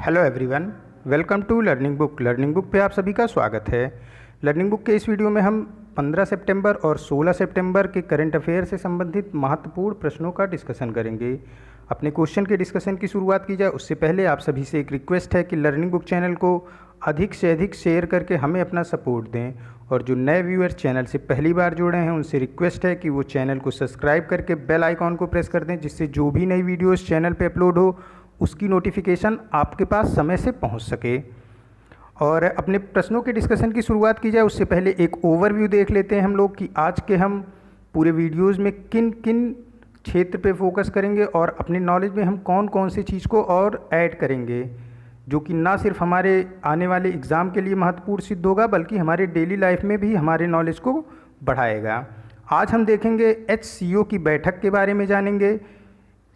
Hello everyone, welcome to learning book. Learning book पे आप सभी का स्वागत है। लर्निंग बुक के इस वीडियो में हम 15 सितंबर और 16 सितंबर के करंट अफेयर से संबंधित महत्वपूर्ण प्रश्नों का डिस्कशन करेंगे। अपने क्वेश्चन के डिस्कशन की शुरुआत की जाए उससे पहले आप सभी से एक रिक्वेस्ट है कि लर्निंग बुक चैनल को अधिक से अधिक शेयर करके हमें अपना सपोर्ट दें, और जो नए व्यूअर्स चैनल से पहली बार जुड़े हैं उनसे रिक्वेस्ट है कि वो चैनल को सब्सक्राइब करके बेल आइकॉन को प्रेस कर दें, जिससे जो भी नई वीडियोस चैनल पे अपलोड हो उसकी नोटिफिकेशन आपके पास समय से पहुंच सके। और अपने प्रश्नों के डिस्कशन की शुरुआत की जाए उससे पहले एक ओवरव्यू देख लेते हैं हम लोग कि आज के हम पूरे वीडियोस में किन किन क्षेत्र पे फोकस करेंगे और अपने नॉलेज में हम कौन कौन सी चीज़ को और ऐड करेंगे, जो कि ना सिर्फ हमारे आने वाले एग्ज़ाम के लिए महत्वपूर्ण सिद्ध होगा बल्कि हमारे डेली लाइफ में भी हमारे नॉलेज को बढ़ाएगा। आज हम देखेंगे HCO की बैठक के बारे में जानेंगे।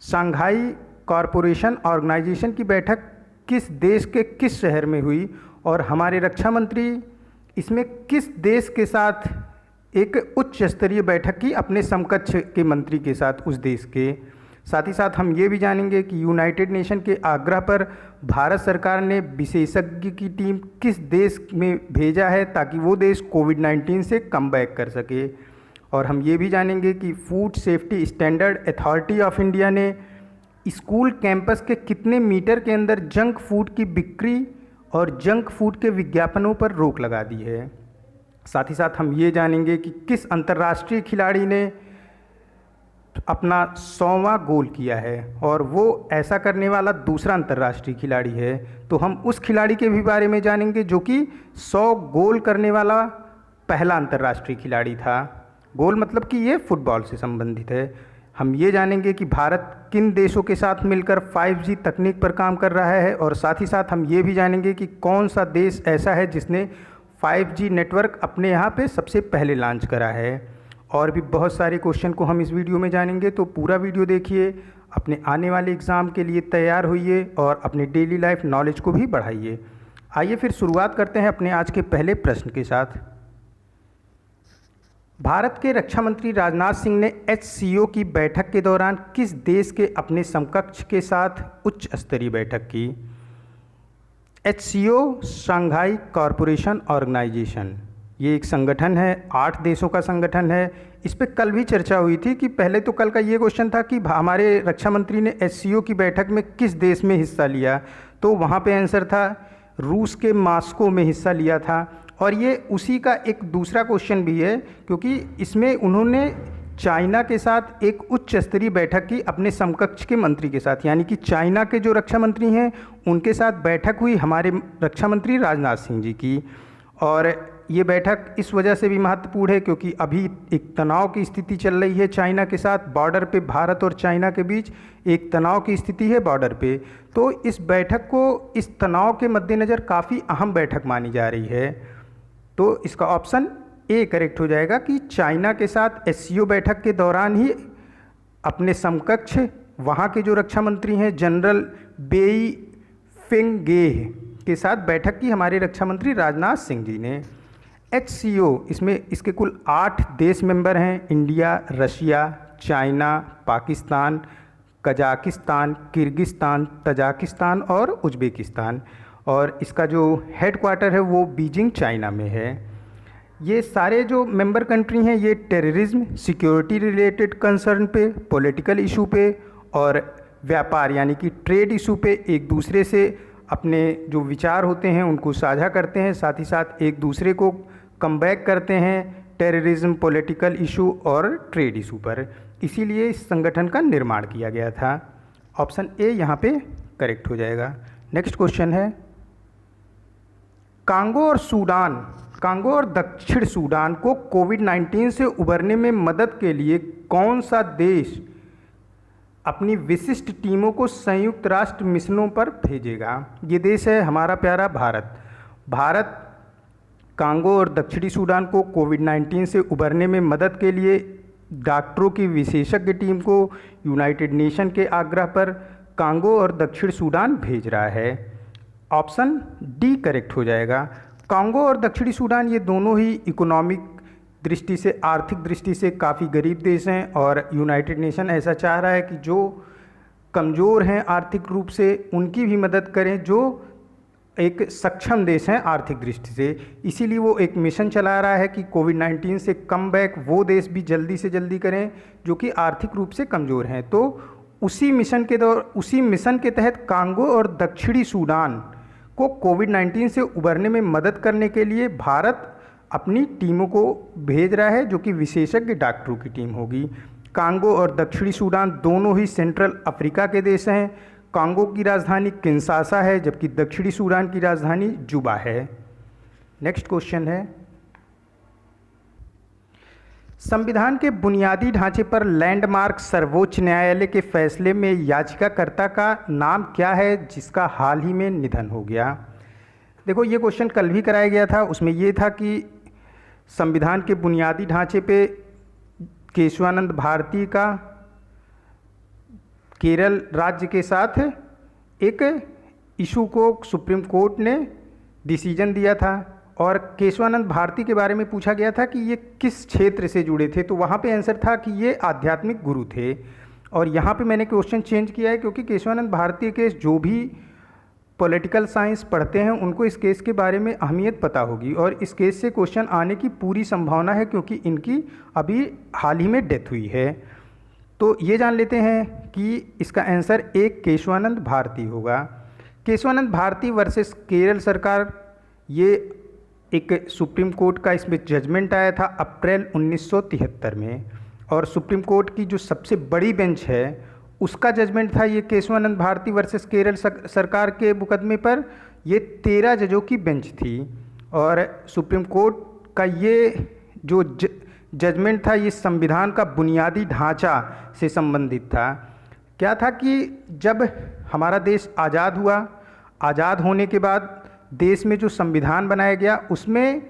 शंघाई कॉरपोरेशन ऑर्गेनाइजेशन की बैठक किस देश के किस शहर में हुई, और हमारे रक्षा मंत्री इसमें किस देश के साथ एक उच्च स्तरीय बैठक की अपने समकक्ष के मंत्री के साथ उस देश के। साथ ही साथ हम ये भी जानेंगे कि यूनाइटेड नेशन के आग्रह पर भारत सरकार ने विशेषज्ञ की टीम किस देश में भेजा है ताकि वो देश कोविड-19 से कम बैक कर सके। और हम ये भी जानेंगे कि food safety standard authority of India ने स्कूल कैंपस के कितने मीटर के अंदर जंक फूड की बिक्री और जंक फूड के विज्ञापनों पर रोक लगा दी है। साथ ही साथ हम ये जानेंगे कि किस अंतर्राष्ट्रीय खिलाड़ी ने अपना 100वां गोल किया है, और वो ऐसा करने वाला दूसरा अंतर्राष्ट्रीय खिलाड़ी है। तो हम उस खिलाड़ी के भी बारे में जानेंगे जो कि 100 गोल करने वाला पहला अंतर्राष्ट्रीय खिलाड़ी था। गोल मतलब कि ये फुटबॉल से संबंधित है। हम ये जानेंगे कि भारत किन देशों के साथ मिलकर 5G तकनीक पर काम कर रहा है, और साथ ही साथ हम ये भी जानेंगे कि कौन सा देश ऐसा है जिसने 5G नेटवर्क अपने यहाँ पे सबसे पहले लॉन्च करा है। और भी बहुत सारे क्वेश्चन को हम इस वीडियो में जानेंगे, तो पूरा वीडियो देखिए, अपने आने वाले एग्ज़ाम के लिए तैयार होइए और अपने डेली लाइफ नॉलेज को भी बढ़ाइए। आइए फिर शुरुआत करते हैं अपने आज के पहले प्रश्न के साथ। भारत के रक्षा मंत्री राजनाथ सिंह ने HCO की बैठक के दौरान किस देश के अपने समकक्ष के साथ उच्च स्तरीय बैठक की? HCO शंघाई कॉरपोरेशन ऑर्गेनाइजेशन, ये एक संगठन है, 8 देशों का संगठन है। इस पर कल भी चर्चा हुई थी कि पहले तो कल का ये क्वेश्चन था कि हमारे रक्षा मंत्री ने HCO की बैठक में किस देश में हिस्सा लिया, तो वहाँ पे आंसर था रूस के मॉस्को में हिस्सा लिया था। और ये उसी का एक दूसरा क्वेश्चन भी है, क्योंकि इसमें उन्होंने चाइना के साथ एक उच्च स्तरीय बैठक की अपने समकक्ष के मंत्री के साथ, यानी कि चाइना के जो रक्षा मंत्री हैं उनके साथ बैठक हुई हमारे रक्षा मंत्री राजनाथ सिंह जी की। और ये बैठक इस वजह से भी महत्वपूर्ण है क्योंकि अभी एक तनाव की स्थिति चल रही है चाइना के साथ। बॉर्डर पे भारत और चाइना के बीच एक तनाव की स्थिति है बॉर्डर पे, तो इस बैठक को इस तनाव के मद्देनज़र काफ़ी अहम बैठक मानी जा रही है। तो इसका ऑप्शन ए करेक्ट हो जाएगा कि चाइना के साथ HCO बैठक के दौरान ही अपने समकक्ष वहाँ के जो रक्षा मंत्री हैं जनरल बेई फेंगे के साथ बैठक की हमारे रक्षा मंत्री राजनाथ सिंह जी ने। HCO इसमें इसके कुल 8 देश मेंबर हैं, India, Russia, China, Pakistan, Kazakhstan, Kyrgyzstan, Tajikistan और उज्बेकिस्तान। और इसका जो हेडक्वार्टर है वो बीजिंग चाइना में है। ये सारे जो मेंबर कंट्री हैं ये टेररिज्म, सिक्योरिटी रिलेटेड कंसर्न पे, पॉलिटिकल इशू पे और व्यापार यानी कि ट्रेड इशू पे एक दूसरे से अपने जो विचार होते हैं उनको साझा करते हैं, साथ ही साथ एक दूसरे को कमबैक करते हैं टेररिज्म, पॉलिटिकल इशू और ट्रेड इशू पर। इसीलिए इस संगठन का निर्माण किया गया था। ऑप्शन ए यहाँ पे करेक्ट हो जाएगा। नेक्स्ट क्वेश्चन है, कांगो और दक्षिण सूडान को कोविड-19 से उबरने में मदद के लिए कौन सा देश अपनी विशिष्ट टीमों को संयुक्त राष्ट्र मिशनों पर भेजेगा? ये देश है हमारा प्यारा भारत। भारत कांगो और दक्षिणी सूडान को कोविड-19 से उबरने में मदद के लिए डॉक्टरों की विशेषज्ञ टीम को यूनाइटेड नेशन के आग्रह पर कांगो और दक्षिण सूडान भेज रहा है। ऑप्शन डी करेक्ट हो जाएगा। कांगो और दक्षिणी सूडान ये दोनों ही इकोनॉमिक दृष्टि से, आर्थिक दृष्टि से काफ़ी गरीब देश हैं, और यूनाइटेड नेशन ऐसा चाह रहा है कि जो कमज़ोर हैं आर्थिक रूप से, उनकी भी मदद करें जो एक सक्षम देश हैं आर्थिक दृष्टि से। इसीलिए वो एक मिशन चला रहा है कि कोविड-19 से कम बैक वो देश भी जल्दी से जल्दी करें जो कि आर्थिक रूप से कमज़ोर हैं। तो उसी मिशन के तहत कांगो और दक्षिणी सूडान को कोविड-19 से उबरने में मदद करने के लिए भारत अपनी टीमों को भेज रहा है, जो कि विशेषज्ञ डॉक्टरों की टीम होगी। कांगो और दक्षिणी सूडान दोनों ही सेंट्रल अफ्रीका के देश हैं। कांगो की राजधानी किंशासा है, जबकि दक्षिणी सूडान की राजधानी जुबा है। नेक्स्ट क्वेश्चन है, संविधान के बुनियादी ढांचे पर लैंडमार्क सर्वोच्च न्यायालय के फैसले में याचिकाकर्ता का नाम क्या है जिसका हाल ही में निधन हो गया। देखो, ये क्वेश्चन कल भी कराया गया था। उसमें ये था कि संविधान के बुनियादी ढांचे पे केशवानंद भारती का केरल राज्य के साथ एक इशू को सुप्रीम कोर्ट ने डिसीजन दिया था, और केशवानंद भारती के बारे में पूछा गया था कि ये किस क्षेत्र से जुड़े थे, तो वहाँ पे आंसर था कि ये आध्यात्मिक गुरु थे। और यहाँ पे मैंने क्वेश्चन चेंज किया है क्योंकि केशवानंद भारती के जो भी पॉलिटिकल साइंस पढ़ते हैं उनको इस केस के बारे में अहमियत पता होगी, और इस केस से क्वेश्चन आने की पूरी संभावना है क्योंकि इनकी अभी हाल ही में डेथ हुई है। तो ये जान लेते हैं कि इसका आंसर एक केशवानंद भारती होगा। केशवानंद भारती वर्सेस केरल सरकार, ये एक सुप्रीम कोर्ट का इसमें जजमेंट आया था अप्रैल 1973 में, और सुप्रीम कोर्ट की जो सबसे बड़ी बेंच है उसका जजमेंट था ये केशवानंद भारती वर्सेस केरल सरकार के मुकदमे पर। ये 13 जजों की बेंच थी, और सुप्रीम कोर्ट का ये जो जजमेंट था ये संविधान का बुनियादी ढांचा से संबंधित था। क्या था कि जब हमारा देश आज़ाद हुआ, आज़ाद होने के बाद देश में जो संविधान बनाया गया उसमें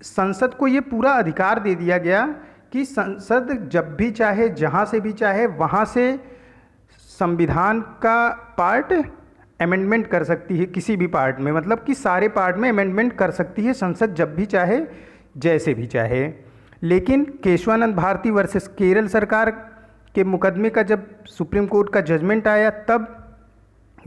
संसद को ये पूरा अधिकार दे दिया गया कि संसद जब भी चाहे, जहाँ से भी चाहे, वहाँ से संविधान का पार्ट अमेंडमेंट कर सकती है। किसी भी पार्ट में, मतलब कि सारे पार्ट में अमेंडमेंट कर सकती है संसद जब भी चाहे, जैसे भी चाहे। लेकिन केशवानंद भारती वर्सेस केरल सरकार के मुकदमे का जब सुप्रीम कोर्ट का जजमेंट आया, तब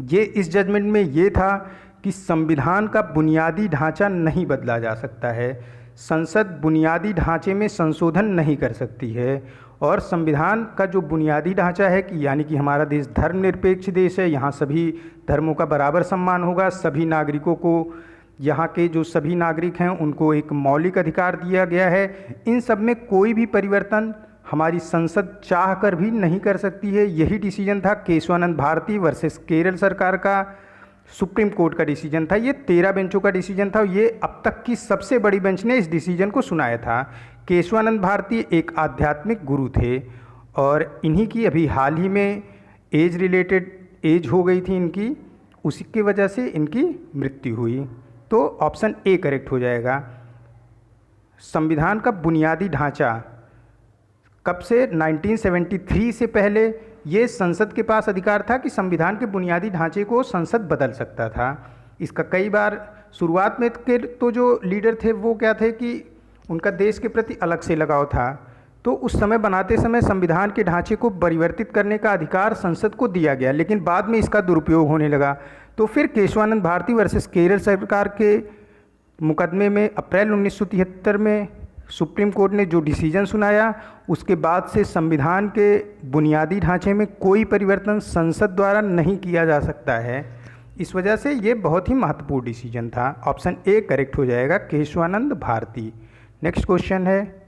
ये इस जजमेंट में ये था कि संविधान का बुनियादी ढांचा नहीं बदला जा सकता है। संसद बुनियादी ढांचे में संशोधन नहीं कर सकती है, और संविधान का जो बुनियादी ढांचा है कि यानी कि हमारा देश धर्मनिरपेक्ष देश है, यहाँ सभी धर्मों का बराबर सम्मान होगा, सभी नागरिकों को, यहाँ के जो सभी नागरिक हैं उनको एक मौलिक अधिकार दिया गया है। इन सब में कोई भी परिवर्तन हमारी संसद चाह कर भी नहीं कर सकती है। यही डिसीजन था केशवानंद भारती वर्सेस केरल सरकार का, सुप्रीम कोर्ट का डिसीजन था। ये 13 बेंचों का डिसीजन था। ये अब तक की सबसे बड़ी बेंच ने इस डिसीजन को सुनाया था। केशवानंद भारती एक आध्यात्मिक गुरु थे, और इन्हीं की अभी हाल ही में एज हो गई थी इनकी, उसी की वजह से इनकी मृत्यु हुई। तो ऑप्शन ए करेक्ट हो जाएगा। संविधान का बुनियादी ढांचा कब से? 1973 से पहले ये संसद के पास अधिकार था कि संविधान के बुनियादी ढांचे को संसद बदल सकता था। इसका कई बार शुरुआत में के तो जो लीडर थे वो क्या थे कि उनका देश के प्रति अलग से लगाव था, तो उस समय बनाते समय संविधान के ढांचे को परिवर्तित करने का अधिकार संसद को दिया गया, लेकिन बाद में इसका दुरुपयोग होने लगा। तो फिर केशवानंद भारती वर्सेस केरल सरकार के मुकदमे में अप्रैल 1973 में सुप्रीम कोर्ट ने जो डिसीजन सुनाया, उसके बाद से संविधान के बुनियादी ढांचे में कोई परिवर्तन संसद द्वारा नहीं किया जा सकता है। इस वजह से ये बहुत ही महत्वपूर्ण डिसीजन था। ऑप्शन ए करेक्ट हो जाएगा, केशवानंद भारती। नेक्स्ट क्वेश्चन है,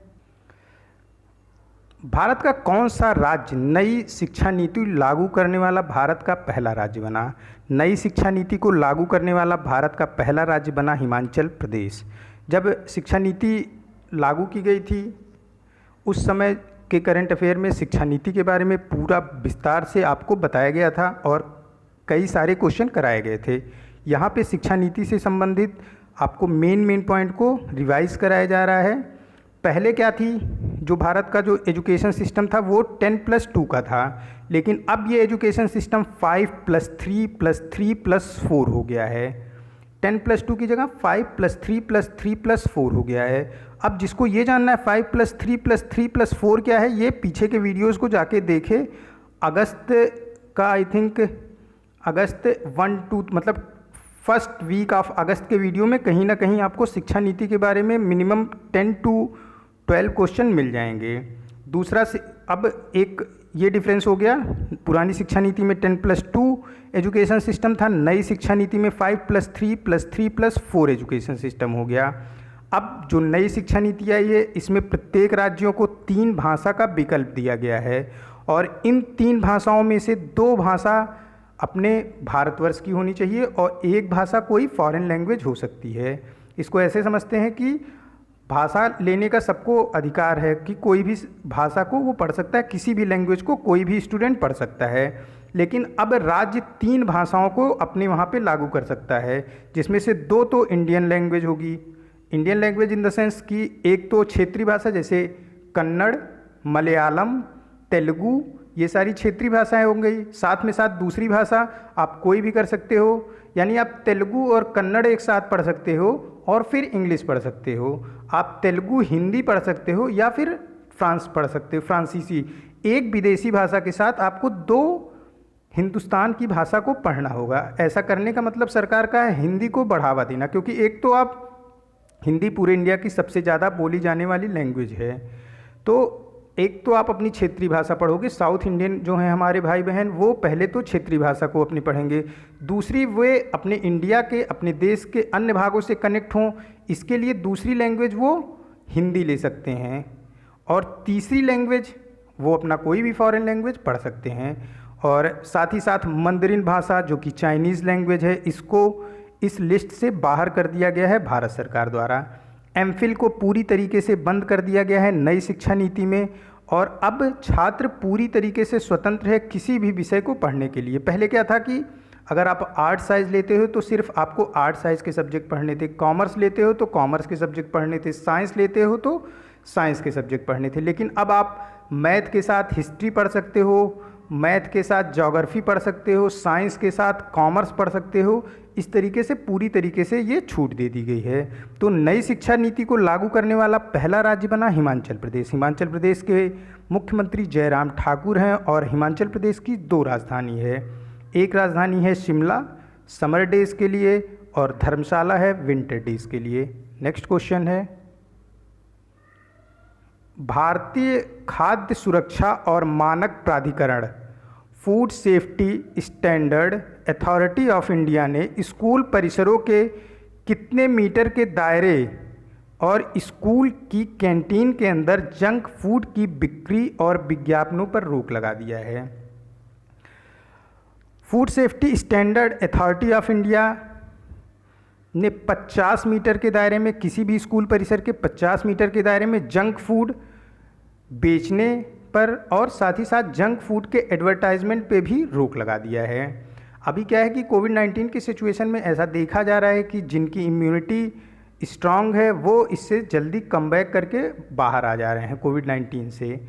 भारत का कौन सा राज्य नई शिक्षा नीति लागू करने वाला भारत का पहला राज्य बना? नई शिक्षा नीति को लागू करने वाला भारत का पहला राज्य बना हिमाचल प्रदेश। जब शिक्षा नीति लागू की गई थी उस समय के करंट अफेयर में शिक्षा नीति के बारे में पूरा विस्तार से आपको बताया गया था और कई सारे क्वेश्चन कराए गए थे। यहाँ पे शिक्षा नीति से संबंधित आपको मेन पॉइंट को रिवाइज कराया जा रहा है। पहले क्या थी, जो भारत का जो एजुकेशन सिस्टम था वो 10+2 का था, लेकिन अब ये एजुकेशन सिस्टम 5+3+3+4 हो गया है। 10+2 की जगह 5+3+3+4 हो गया है। अब जिसको ये जानना है 5+3+3+4 क्या है, ये पीछे के वीडियोस को जाके देखे, अगस्त का आई थिंक अगस्त 1-2 मतलब फर्स्ट वीक ऑफ अगस्त के वीडियो में कहीं ना कहीं आपको शिक्षा नीति के बारे में मिनिमम 10 to 12 क्वेश्चन मिल जाएंगे। दूसरा से अब एक ये डिफरेंस हो गया, पुरानी शिक्षा नीति में 10+2 एजुकेशन सिस्टम था, नई शिक्षा नीति में 5+3+3+4 एजुकेशन सिस्टम हो गया। अब जो नई शिक्षा नीति आई है इसमें प्रत्येक राज्यों को 3 भाषा का विकल्प दिया गया है और इन 3 भाषाओं में से 2 भाषा अपने भारतवर्ष की होनी चाहिए और एक भाषा कोई फॉरेन लैंग्वेज हो सकती है। इसको ऐसे समझते हैं कि भाषा लेने का सबको अधिकार है कि कोई भी भाषा को वो पढ़ सकता है, किसी भी लैंग्वेज को कोई भी स्टूडेंट पढ़ सकता है। लेकिन अब राज्य 3 भाषाओं को अपने वहाँ पे लागू कर सकता है, जिसमें से 2 तो इंडियन लैंग्वेज होगी। Indian language in the sense कि एक तो क्षेत्रीय भाषा जैसे कन्नड़, मलयालम, तेलुगु, ये सारी क्षेत्रीय भाषाएं हो गई। साथ में साथ दूसरी भाषा आप कोई भी कर सकते हो, यानी आप तेलुगु और कन्नड़ एक साथ पढ़ सकते हो और फिर इंग्लिश पढ़ सकते हो। आप तेलुगु हिंदी पढ़ सकते हो या फिर फ्रांस पढ़ सकते हो, फ्रांसीसी। एक विदेशी भाषा के साथ आपको 2 हिंदुस्तान की भाषा को पढ़ना होगा। ऐसा करने का मतलब सरकार का है हिंदी को बढ़ावा देना, क्योंकि एक तो आप हिंदी पूरे इंडिया की सबसे ज़्यादा बोली जाने वाली लैंग्वेज है। तो एक तो आप अपनी क्षेत्रीय भाषा पढ़ोगे, साउथ इंडियन जो हैं हमारे भाई बहन वो पहले तो क्षेत्रीय भाषा को अपनी पढ़ेंगे, दूसरी वे अपने इंडिया के अपने देश के अन्य भागों से कनेक्ट हों, इसके लिए दूसरी लैंग्वेज वो हिंदी ले सकते हैं और तीसरी लैंग्वेज वो अपना कोई भी फॉरेन लैंग्वेज पढ़ सकते हैं। और साथ ही साथ मंdarin भाषा जो कि चाइनीज़ लैंग्वेज है, इसको इस लिस्ट से बाहर कर दिया गया है भारत सरकार द्वारा। एमफिल को पूरी तरीके से बंद कर दिया गया है नई शिक्षा नीति में और अब छात्र पूरी तरीके से स्वतंत्र है किसी भी विषय को पढ़ने के लिए। पहले क्या था कि अगर आप आर्ट साइंस लेते हो तो सिर्फ आपको आर्ट साइंस के सब्जेक्ट पढ़ने थे, कॉमर्स लेते हो तो कॉमर्स के सब्जेक्ट पढ़ने थे, साइंस लेते हो तो साइंस के सब्जेक्ट पढ़ने थे। लेकिन अब आप मैथ के साथ हिस्ट्री पढ़ सकते हो, मैथ के साथ ज्योग्राफी पढ़ सकते हो, साइंस के साथ कॉमर्स पढ़ सकते हो। इस तरीके से पूरी तरीके से ये छूट दे दी गई है। तो नई शिक्षा नीति को लागू करने वाला पहला राज्य बना हिमाचल प्रदेश। हिमाचल प्रदेश के मुख्यमंत्री जयराम ठाकुर हैं और हिमाचल प्रदेश की 2 राजधानी है। एक राजधानी है शिमला समर डेज के लिए और धर्मशाला है विंटर डेज के लिए। नेक्स्ट क्वेश्चन है, भारतीय खाद्य सुरक्षा और मानक प्राधिकरण food safety standard authority of India ने स्कूल परिसरों के कितने मीटर के दायरे और स्कूल की कैंटीन के अंदर जंक फूड की बिक्री और विज्ञापनों पर रोक लगा दिया है। Food safety standard authority of India ने 50 मीटर के दायरे में, किसी भी स्कूल परिसर के 50 मीटर के दायरे में जंक फूड बेचने पर और साथ ही साथ जंक फूड के एडवर्टाइजमेंट पे भी रोक लगा दिया है। अभी क्या है कि कोविड-19 की सिचुएशन में ऐसा देखा जा रहा है कि जिनकी इम्यूनिटी स्ट्रांग है वो इससे जल्दी कमबैक करके बाहर आ जा रहे हैं कोविड-19 से,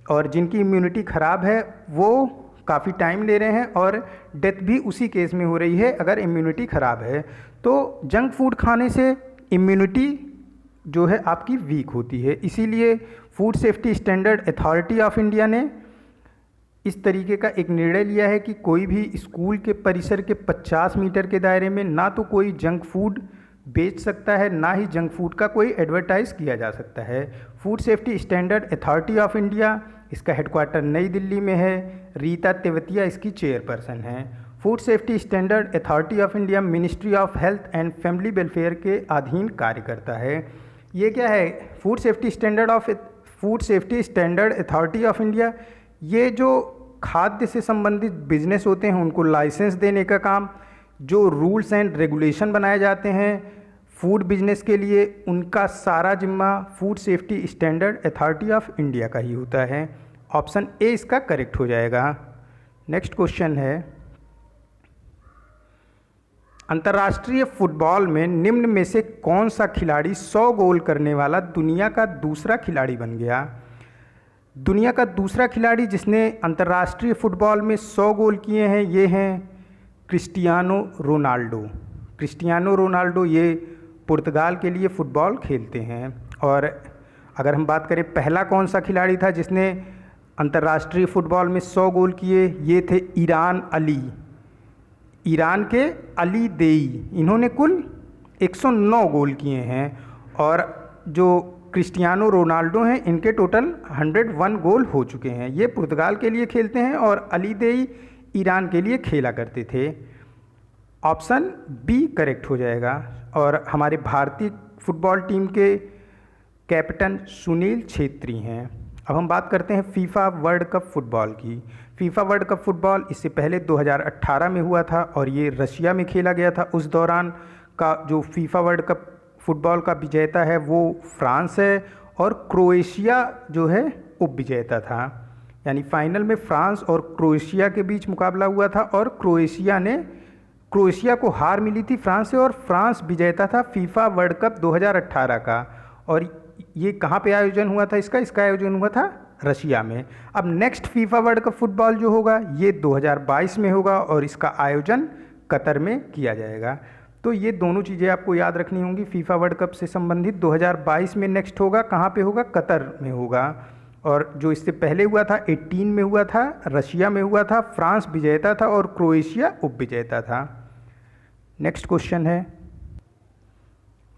और जिनकी इम्यूनिटी ख़राब है वो काफ़ी टाइम ले रहे हैं और डेथ भी उसी केस में हो रही है अगर इम्यूनिटी ख़राब है। तो जंक फूड खाने से इम्यूनिटी जो है आपकी वीक होती है, इसीलिए food safety standard authority of India ने इस तरीके का एक निर्णय लिया है कि कोई भी स्कूल के परिसर के 50 मीटर के दायरे में ना तो कोई जंक फूड बेच सकता है, ना ही जंक फूड का कोई एडवर्टाइज किया जा सकता है। Food safety standard authority of India, इसका हेडक्वार्टर नई दिल्ली में है। रीता तेवतिया इसकी चेयरपर्सन हैं। Food safety standard authority of India ministry of health and family welfare के अधीन कार्य करता है। ये क्या है, food safety standard authority of India, ये जो खाद्य से संबंधित बिजनेस होते हैं उनको लाइसेंस देने का काम, जो रूल्स एंड रेगुलेशन बनाए जाते हैं फूड बिजनेस के लिए, उनका सारा जिम्मा food safety standard authority of India का ही होता है। ऑप्शन ए इसका करेक्ट हो जाएगा। नेक्स्ट क्वेश्चन है, अंतर्राष्ट्रीय फुटबॉल में निम्न में से कौन सा खिलाड़ी 100 गोल करने वाला दुनिया का दूसरा खिलाड़ी बन गया? दुनिया का दूसरा खिलाड़ी जिसने अंतर्राष्ट्रीय फुटबॉल में 100 गोल किए हैं ये हैं क्रिस्टियानो रोनाल्डो। क्रिस्टियानो रोनाल्डो ये पुर्तगाल के लिए फ़ुटबॉल खेलते हैं। और अगर हम बात करें पहला कौन सा खिलाड़ी था जिसने अंतर्राष्ट्रीय फुटबॉल में 100 गोल किए, ये थे ईरान अली, ईरान के अली देई, इन्होंने कुल 109 गोल किए हैं। और जो क्रिस्टियानो रोनाल्डो हैं, इनके टोटल 101 गोल हो चुके हैं। ये पुर्तगाल के लिए खेलते हैं और अली देई ईरान के लिए खेला करते थे। ऑप्शन बी करेक्ट हो जाएगा। और हमारे भारतीय फुटबॉल टीम के कैप्टन सुनील छेत्री हैं। अब हम बात करते हैं फीफा वर्ल्ड कप फुटबॉल की। फीफा वर्ल्ड कप फुटबॉल इससे पहले 2018 में हुआ था और ये रशिया में खेला गया था। उस दौरान का जो फीफा वर्ल्ड कप फुटबॉल का विजेता है वो फ्रांस है और क्रोएशिया जो है उप विजेता था। यानी फाइनल में फ्रांस और क्रोएशिया के बीच मुकाबला हुआ था और क्रोएशिया को हार मिली थी फ्रांस से और फ्रांस विजेता था फीफा वर्ल्ड कप 2018 का। और ये कहाँ पे आयोजन हुआ था इसका आयोजन हुआ था रशिया में। अब next FIFA world cup football जो होगा ये 2022 में होगा और इसका आयोजन कतर में किया जाएगा। तो ये दोनों चीज़ें आपको याद रखनी होंगी। फीफा वर्ल्ड कप से संबंधित 2022 में नेक्स्ट होगा, कहाँ पे होगा, कतर में होगा। और जो इससे पहले हुआ था 18 में हुआ था, रशिया में हुआ था, फ्रांस विजेता था और क्रोएशिया उप विजेता था। नेक्स्ट क्वेश्चन है,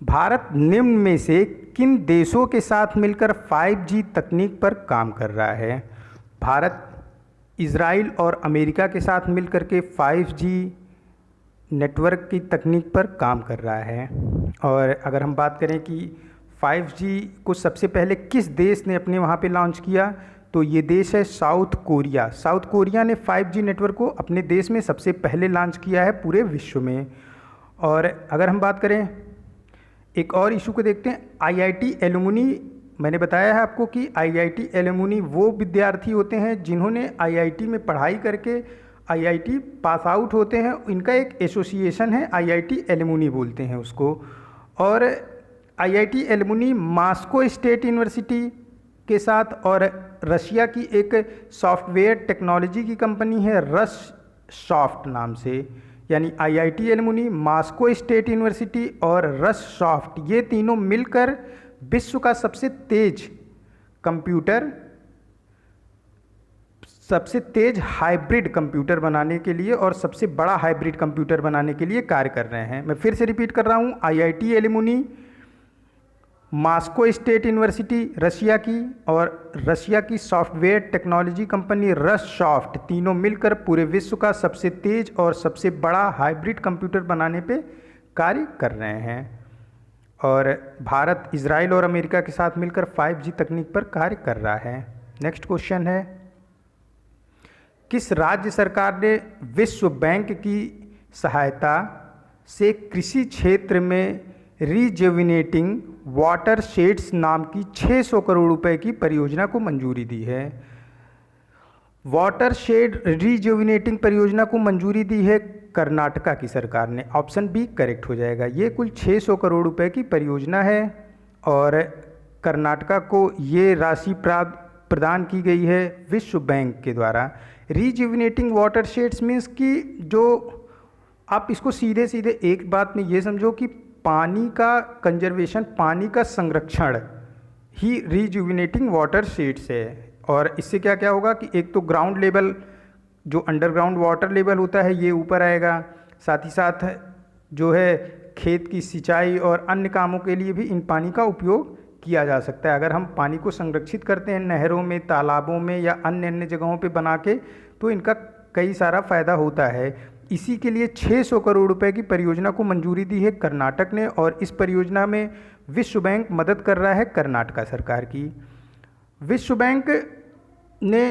भारत निम्न में से किन देशों के साथ मिलकर 5G तकनीक पर काम कर रहा है? भारत इजराइल और अमेरिका के साथ मिलकर के 5G नेटवर्क की तकनीक पर काम कर रहा है। और अगर हम बात करें कि 5G को सबसे पहले किस देश ने अपने वहाँ पे लॉन्च किया, तो ये देश है साउथ कोरिया। साउथ कोरिया ने 5G नेटवर्क को अपने देश में सबसे पहले लॉन्च किया है पूरे विश्व में। और अगर हम बात करें एक और इशू को देखते हैं, IIT एलुमनी। मैंने बताया है आपको कि IIT एलुमनी वो विद्यार्थी होते हैं जिन्होंने IIT में पढ़ाई करके IIT पास आउट होते हैं। इनका एक एसोसिएशन है, IIT एलुमनी बोलते हैं उसको। और IIT alumni Moscow state university के साथ और रशिया की एक सॉफ्टवेयर टेक्नोलॉजी की कंपनी है रससॉफ्ट नाम से, यानी IIT alumni, Moscow state university और रससॉफ्ट, ये तीनों मिलकर विश्व का सबसे तेज हाइब्रिड कंप्यूटर बनाने के लिए और सबसे बड़ा हाइब्रिड कंप्यूटर बनाने के लिए कार्य कर रहे हैं। मैं फिर से रिपीट कर रहा हूँ, IIT alumni, Moscow state university Russia की और रशिया की सॉफ्टवेयर टेक्नोलॉजी कंपनी रससॉफ्ट, तीनों मिलकर पूरे विश्व का सबसे तेज और सबसे बड़ा हाइब्रिड कंप्यूटर बनाने पे कार्य कर रहे हैं। और भारत इजराइल और अमेरिका के साथ मिलकर 5G तकनीक पर कार्य कर रहा है। नेक्स्ट क्वेश्चन है, किस राज्य सरकार ने विश्व बैंक की सहायता से कृषि क्षेत्र में रीजुविनेटिंग वाटरशेड्स नाम की 600 करोड़ रुपए की परियोजना को मंजूरी दी है? वाटरशेड रीजुविनेटिंग परियोजना को मंजूरी दी है कर्नाटका की सरकार ने। ऑप्शन बी करेक्ट हो जाएगा। ये कुल 600 करोड़ रुपए की परियोजना है और कर्नाटका को ये राशि प्रदान की गई है विश्व बैंक के द्वारा। रीजुविनेटिंग वाटरशेड्स मीन्स कि जो आप इसको सीधे सीधे एक बात में ये समझो कि पानी का कंजर्वेशन, पानी का संरक्षण ही रीजुविनेटिंग वाटरशेड्स है। और इससे क्या क्या होगा कि एक तो ग्राउंड लेवल, जो अंडरग्राउंड वाटर लेवल होता है, ये ऊपर आएगा। साथ ही साथ जो है खेत की सिंचाई और अन्य कामों के लिए भी इन पानी का उपयोग किया जा सकता है। अगर हम पानी को संरक्षित करते हैं नहरों में, तालाबों में या अन्य अन्य जगहों पे बना के, तो इनका कई सारा फ़ायदा होता है। इसी के लिए 600 करोड़ रुपए की परियोजना को मंजूरी दी है कर्नाटक ने और इस परियोजना में विश्व बैंक मदद कर रहा है कर्नाटका सरकार की। विश्व बैंक ने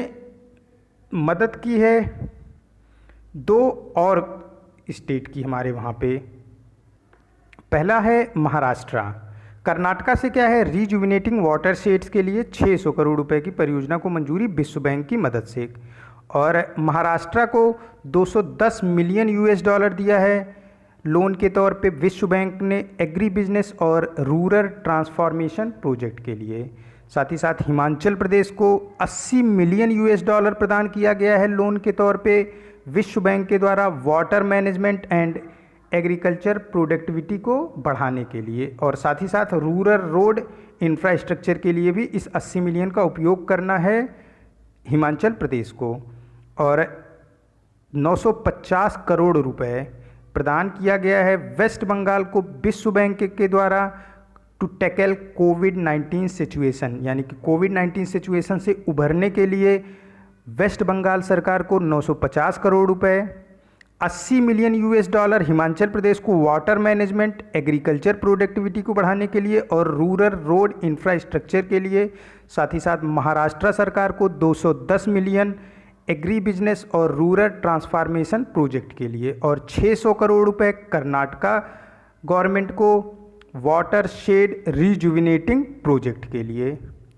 मदद की है 2 और स्टेट की हमारे वहाँ पे। पहला है महाराष्ट्र। कर्नाटका से क्या है, रीजुविनेटिंग वाटरशेड्स के लिए 600 करोड़ रुपए की परियोजना को मंजूरी विश्व बैंक की मदद से। और महाराष्ट्र को 210 मिलियन US$ दिया है लोन के तौर पे विश्व बैंक ने एग्री बिजनेस और रूरल ट्रांसफॉर्मेशन प्रोजेक्ट के लिए। साथ ही साथ हिमाचल प्रदेश को 80 मिलियन US$ प्रदान किया गया है लोन के तौर पे विश्व बैंक के द्वारा water management and agriculture productivity को बढ़ाने के लिए। और साथ ही साथ रूरल रोड इंफ्रास्ट्रक्चर के लिए भी इस 80 मिलियन का उपयोग करना है हिमाचल प्रदेश को और 950 करोड़ रुपए प्रदान किया गया है वेस्ट बंगाल को विश्व बैंक के द्वारा टू टैकल कोविड-19 सिचुएशन, यानी कि कोविड-19 सिचुएशन से उभरने के लिए वेस्ट बंगाल सरकार को 950 करोड़ रुपए, 80 मिलियन US$ हिमाचल प्रदेश को वाटर मैनेजमेंट, एग्रीकल्चर प्रोडक्टिविटी को बढ़ाने के लिए और रूरल रोड इंफ्रास्ट्रक्चर के लिए, साथ ही साथ महाराष्ट्र सरकार को 210 मिलियन एग्री बिजनेस और रूरल ट्रांसफॉर्मेशन प्रोजेक्ट के लिए और 600 करोड़ रुपए कर्नाटका गवर्नमेंट को वाटर शेड रिजुविनेटिंग प्रोजेक्ट के लिए।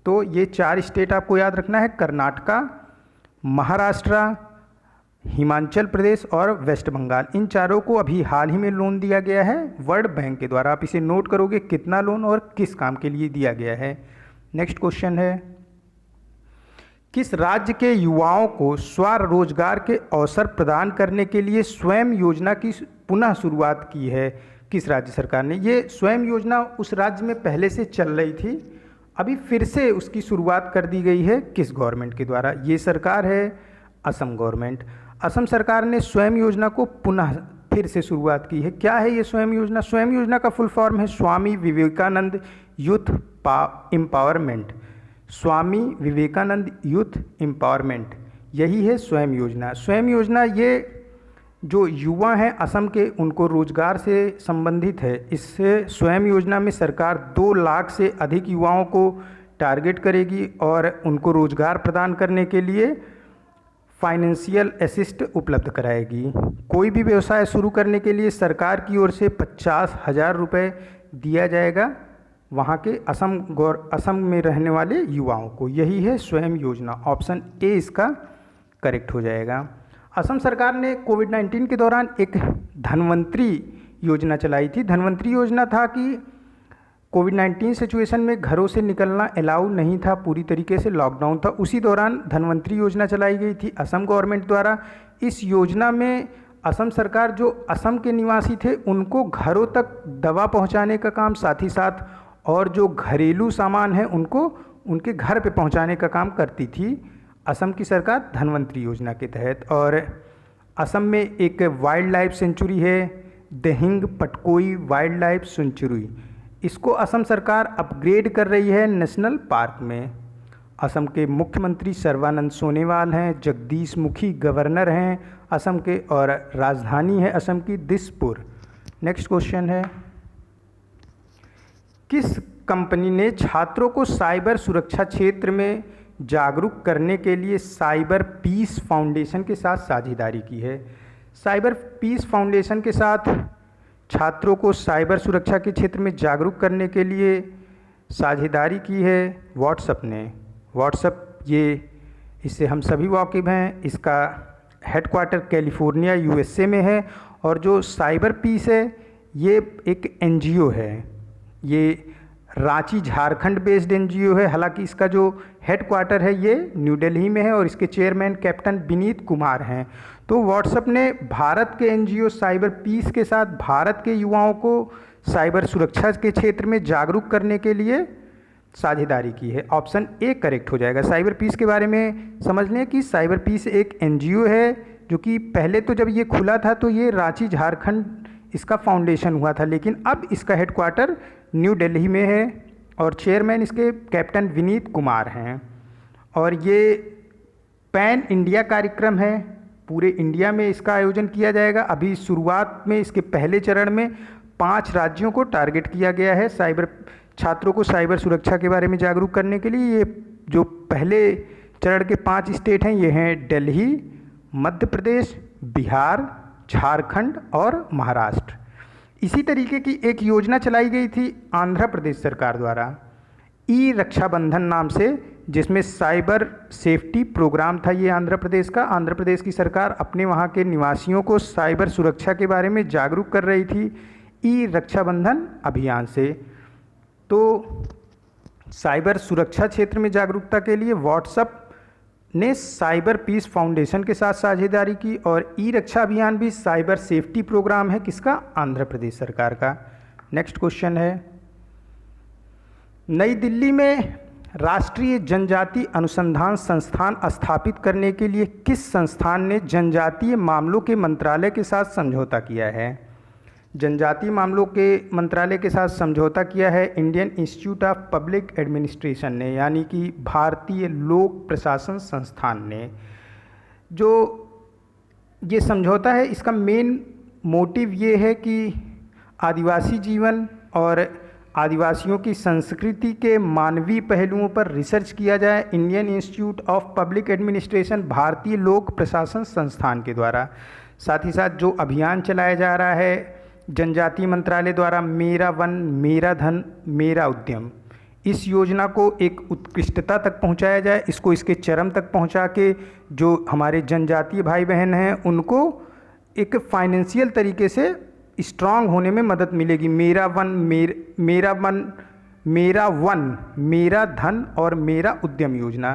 तो ये 4 स्टेट आपको याद रखना है, कर्नाटका, महाराष्ट्र, हिमाचल प्रदेश और वेस्ट बंगाल। इन चारों को अभी हाल ही में लोन दिया गया है वर्ल्ड बैंक के द्वारा। आप इसे नोट करोगे कितना लोन और किस काम के लिए दिया गया है। नेक्स्ट क्वेश्चन है, किस राज्य के युवाओं को स्वरोजगार के अवसर प्रदान करने के लिए स्वयं योजना की पुनः शुरुआत की है? किस राज्य सरकार ने? ये स्वयं योजना उस राज्य में पहले से चल रही थी, अभी फिर से उसकी शुरुआत कर दी गई है। किस गवर्नमेंट के द्वारा? ये सरकार है असम गवर्नमेंट। असम सरकार ने स्वयं योजना को पुनः फिर से शुरुआत की है। क्या है ये स्वयं योजना? स्वयं योजना का फुल फॉर्म है Swami Vivekananda youth empowerment. Swami Vivekananda youth empowerment, यही है स्वयं योजना। स्वयं योजना ये जो युवा हैं असम के, उनको रोजगार से संबंधित है। इससे स्वयं योजना में सरकार 2 लाख से अधिक युवाओं को टारगेट करेगी और उनको रोजगार प्रदान करने के लिए फाइनेंशियल असिस्ट उपलब्ध कराएगी। कोई भी व्यवसाय शुरू करने के लिए सरकार की ओर से 50,000 रुपये दिया जाएगा वहाँ के असम में रहने वाले युवाओं को। यही है स्वयं योजना। ऑप्शन ए इसका करेक्ट हो जाएगा। असम सरकार ने कोविड-19 के दौरान एक धन्वंतरी योजना चलाई थी। धन्वंतरी योजना था कि कोविड-19 सिचुएशन में घरों से निकलना अलाउ नहीं था, पूरी तरीके से लॉकडाउन था। उसी दौरान धन्वंतरी योजना चलाई गई थी असम गवर्नमेंट द्वारा। इस योजना में असम सरकार जो असम के निवासी थे उनको घरों तक दवा पहुंचाने का काम, साथ ही साथ और जो घरेलू सामान है उनको उनके घर पे पहुंचाने का काम करती थी असम की सरकार धन्वंतरी योजना के तहत। और असम में एक वाइल्ड लाइफ सेंचुरी है, Dihing Patkai wild life sanctuary. इसको असम सरकार अपग्रेड कर रही है नेशनल पार्क में। असम के मुख्यमंत्री सर्बानंद सोनोवाल हैं, जगदीश मुखी गवर्नर हैं असम के, और राजधानी है असम की दिसपुर। नेक्स्ट क्वेश्चन है, किस कंपनी ने छात्रों को साइबर सुरक्षा क्षेत्र में जागरूक करने के लिए साइबर पीस फाउंडेशन के साथ साझेदारी की है? साइबर पीस फाउंडेशन के साथ छात्रों को साइबर सुरक्षा के क्षेत्र में जागरूक करने के लिए साझेदारी की है व्हाट्सएप ने। व्हाट्सएप ये इससे हम सभी वाकिफ़ हैं। इसका हेडक्वार्टर कैलिफोर्निया USA में है और जो साइबर पीस है ये एक NGO है। ये रांची झारखंड बेस्ड NGO है। हालांकि इसका जो हेडक्वार्टर है ये न्यू दिल्ली में है और इसके चेयरमैन कैप्टन विनीत कुमार हैं। तो व्हाट्सएप ने भारत के NGO साइबर पीस के साथ भारत के युवाओं को साइबर सुरक्षा के क्षेत्र में जागरूक करने के लिए साझेदारी की है। ऑप्शन ए करेक्ट हो जाएगा। साइबर पीस के बारे में समझ लें कि साइबर पीस एक NGO है जो कि पहले तो जब ये खुला था तो ये रांची झारखंड इसका फाउंडेशन हुआ था, लेकिन अब इसका हेडक्वार्टर न्यू दिल्ली में है और चेयरमैन इसके कैप्टन विनीत कुमार हैं। और ये पैन इंडिया कार्यक्रम है, पूरे इंडिया में इसका आयोजन किया जाएगा। अभी शुरुआत में इसके पहले चरण में 5 राज्यों को टारगेट किया गया है छात्रों को साइबर सुरक्षा के बारे में जागरूक करने के लिए। ये जो पहले चरण के 5 स्टेट हैं ये हैं दिल्ली, मध्य प्रदेश, बिहार, झारखंड और महाराष्ट्र। इसी तरीके की एक योजना चलाई गई थी आंध्र प्रदेश सरकार द्वारा ई रक्षाबंधन नाम से, जिसमें साइबर सेफ्टी प्रोग्राम था ये आंध्र प्रदेश का। आंध्र प्रदेश की सरकार अपने वहाँ के निवासियों को साइबर सुरक्षा के बारे में जागरूक कर रही थी ई रक्षाबंधन अभियान से। तो साइबर सुरक्षा क्षेत्र में जागरूकता के लिए व्हाट्सएप ने साइबर पीस फाउंडेशन के साथ साझेदारी की और ई रक्षा अभियान भी साइबर सेफ्टी प्रोग्राम है किसका? आंध्र प्रदेश सरकार का। नेक्स्ट क्वेश्चन है, नई दिल्ली में राष्ट्रीय जनजाति अनुसंधान संस्थान स्थापित करने के लिए किस संस्थान ने जनजातीय मामलों के मंत्रालय के साथ समझौता किया है? जनजातीय मामलों के मंत्रालय के साथ समझौता किया है Indian Institute of Public Administration ने, यानी कि भारतीय लोक प्रशासन संस्थान ने। जो ये समझौता है, इसका मेन मोटिव ये है कि आदिवासी जीवन और आदिवासियों की संस्कृति के मानवीय पहलुओं पर रिसर्च किया जाए Indian Institute of Public administration भारतीय लोक प्रशासन संस्थान के द्वारा। साथ ही साथ जो अभियान चलाया जा रहा है जनजातीय मंत्रालय द्वारा, मेरा वन मेरा धन मेरा उद्यम, इस योजना को एक उत्कृष्टता तक पहुंचाया जाए, इसको इसके चरम तक पहुंचा के जो हमारे जनजातीय भाई बहन हैं उनको एक फाइनेंशियल तरीके से स्ट्रांग होने में मदद मिलेगी। मेरा वन मेरा धन और मेरा उद्यम योजना।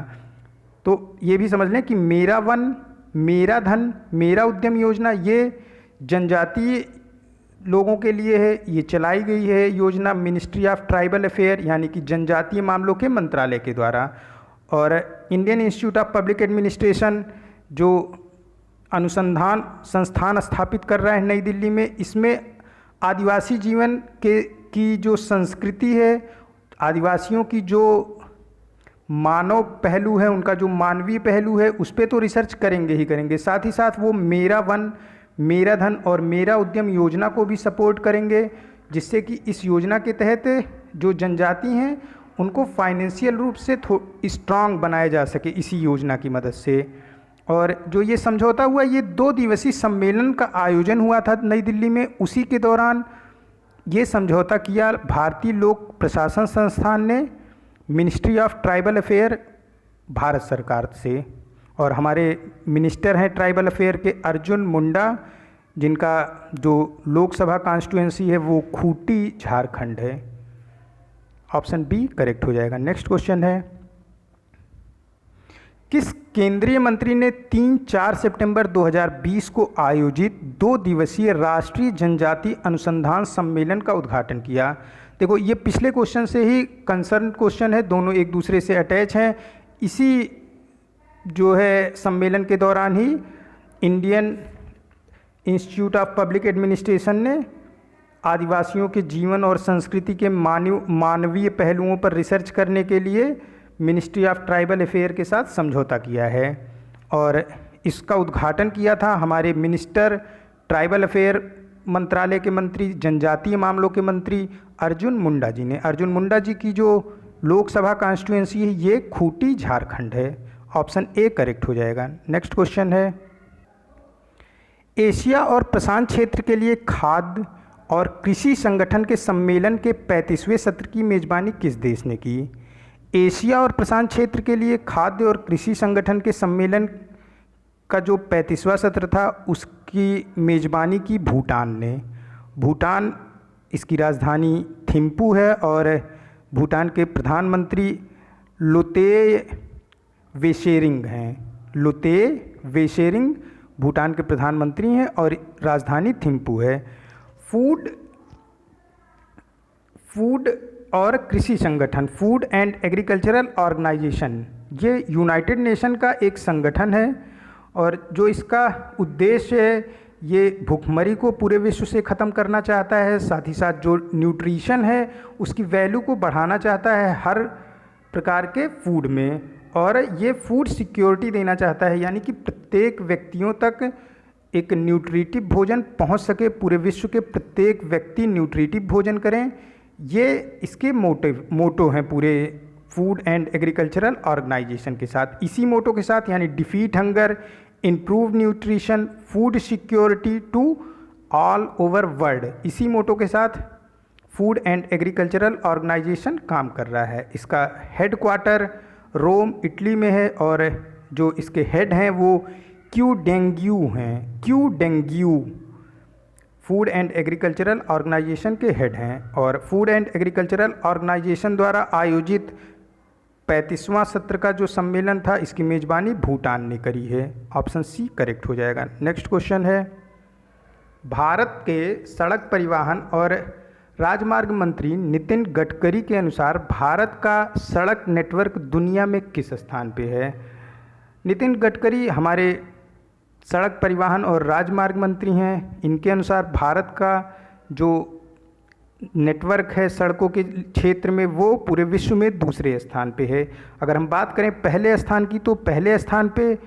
तो ये भी समझ लें कि मेरा वन मेरा धन मेरा उद्यम योजना ये जनजातीय लोगों के लिए है। ये चलाई गई है योजना मिनिस्ट्री ऑफ ट्राइबल अफेयर यानी कि जनजातीय मामलों के मंत्रालय के द्वारा। और Indian Institute of Public administration जो अनुसंधान संस्थान स्थापित कर रहा है नई दिल्ली में, इसमें आदिवासी जीवन की जो संस्कृति है, आदिवासियों की जो मानव पहलू है, उनका जो मानवीय पहलू है, उस पर तो रिसर्च करेंगे ही करेंगे। साथ ही साथ वो मेरा वन मेरा धन और मेरा उद्यम योजना को भी सपोर्ट करेंगे, जिससे कि इस योजना के तहत जो जनजाति हैं उनको फाइनेंशियल रूप से स्ट्रांग बनाया जा सके इसी योजना की मदद से। और जो ये समझौता हुआ, ये 2 दिवसीय सम्मेलन का आयोजन हुआ था नई दिल्ली में। उसी के दौरान ये समझौता किया भारतीय लोक प्रशासन संस्थान ने ministry of tribal affair Bharat सरकार से। और हमारे मिनिस्टर हैं ट्राइबल अफेयर के अर्जुन मुंडा, जिनका जो लोकसभा कॉन्स्टिट्यूएंसी है वो खूंटी झारखंड है। ऑप्शन बी करेक्ट हो जाएगा। नेक्स्ट क्वेश्चन है, किस केंद्रीय मंत्री ने 3-4 सितंबर 2020 को आयोजित 2 दिवसीय राष्ट्रीय जनजाति अनुसंधान सम्मेलन का उद्घाटन किया? देखो, ये पिछले क्वेश्चन से ही कंसर्न क्वेश्चन है, दोनों एक दूसरे से अटैच हैं। इसी जो है सम्मेलन के दौरान ही Indian Institute of Public Administration ने आदिवासियों के जीवन और संस्कृति के मानवीय पहलुओं पर रिसर्च करने के लिए मिनिस्ट्री ऑफ ट्राइबल अफेयर के साथ समझौता किया है। और इसका उद्घाटन किया था हमारे मिनिस्टर ट्राइबल अफेयर मंत्रालय के मंत्री, जनजातीय मामलों के मंत्री अर्जुन मुंडा जी ने। अर्जुन मुंडा जी की जो लोकसभा कॉन्स्टिट्यूएंसी है ये खूंटी झारखंड है। ऑप्शन ए करेक्ट हो जाएगा। नेक्स्ट क्वेश्चन है, एशिया और प्रशांत क्षेत्र के लिए खाद्य और कृषि संगठन के सम्मेलन के 35वें सत्र की मेज़बानी किस देश ने की? एशिया और प्रशांत क्षेत्र के लिए खाद्य और कृषि संगठन के सम्मेलन का जो 35वां सत्र था उसकी मेज़बानी की भूटान ने। भूटान, इसकी राजधानी थिम्पू है और भूटान के प्रधानमंत्री लोते वेशेरिंग हैं। लोते वेशेरिंग भूटान के प्रधानमंत्री हैं और राजधानी थिम्पू है। फूड और कृषि संगठन, फूड एंड एग्रीकल्चरल ऑर्गेनाइजेशन, ये यूनाइटेड नेशन का एक संगठन है और जो इसका उद्देश्य है ये भूखमरी को पूरे विश्व से ख़त्म करना चाहता है। साथ ही साथ जो न्यूट्रिशन है उसकी वैल्यू को बढ़ाना चाहता है हर प्रकार के फूड में, और ये फूड सिक्योरिटी देना चाहता है, यानी कि प्रत्येक व्यक्तियों तक एक न्यूट्रिटिव भोजन पहुंच सके, पूरे विश्व के प्रत्येक व्यक्ति न्यूट्रिटिव भोजन करें। ये इसके मोटो हैं पूरे फूड एंड एग्रीकल्चरल ऑर्गेनाइजेशन के साथ। इसी मोटो के साथ यानी defeat hunger, improve nutrition, food security to all over world, इसी मोटो के साथ फूड एंड एग्रीकल्चरल ऑर्गेनाइजेशन काम कर रहा है। इसका हेडक्वार्टर रोम इटली में है और जो इसके हेड हैं वो क्यू डेंग्यू हैं। Qu Dongyu food and agricultural organisation के हेड हैं। और फूड एंड एग्रीकल्चरल ऑर्गेनाइजेशन द्वारा आयोजित 35वां सत्र का जो सम्मेलन था इसकी मेज़बानी भूटान ने करी है। ऑप्शन सी करेक्ट हो जाएगा। नेक्स्ट क्वेश्चन है, भारत के सड़क परिवहन और राजमार्ग मंत्री नितिन गडकरी के अनुसार भारत का सड़क नेटवर्क दुनिया में किस स्थान पे है? नितिन गडकरी हमारे सड़क परिवहन और राजमार्ग मंत्री हैं। इनके अनुसार भारत का जो नेटवर्क है सड़कों के क्षेत्र में वो पूरे विश्व में दूसरे स्थान पे है। अगर हम बात करें पहले स्थान की, तो पहले स्थान पे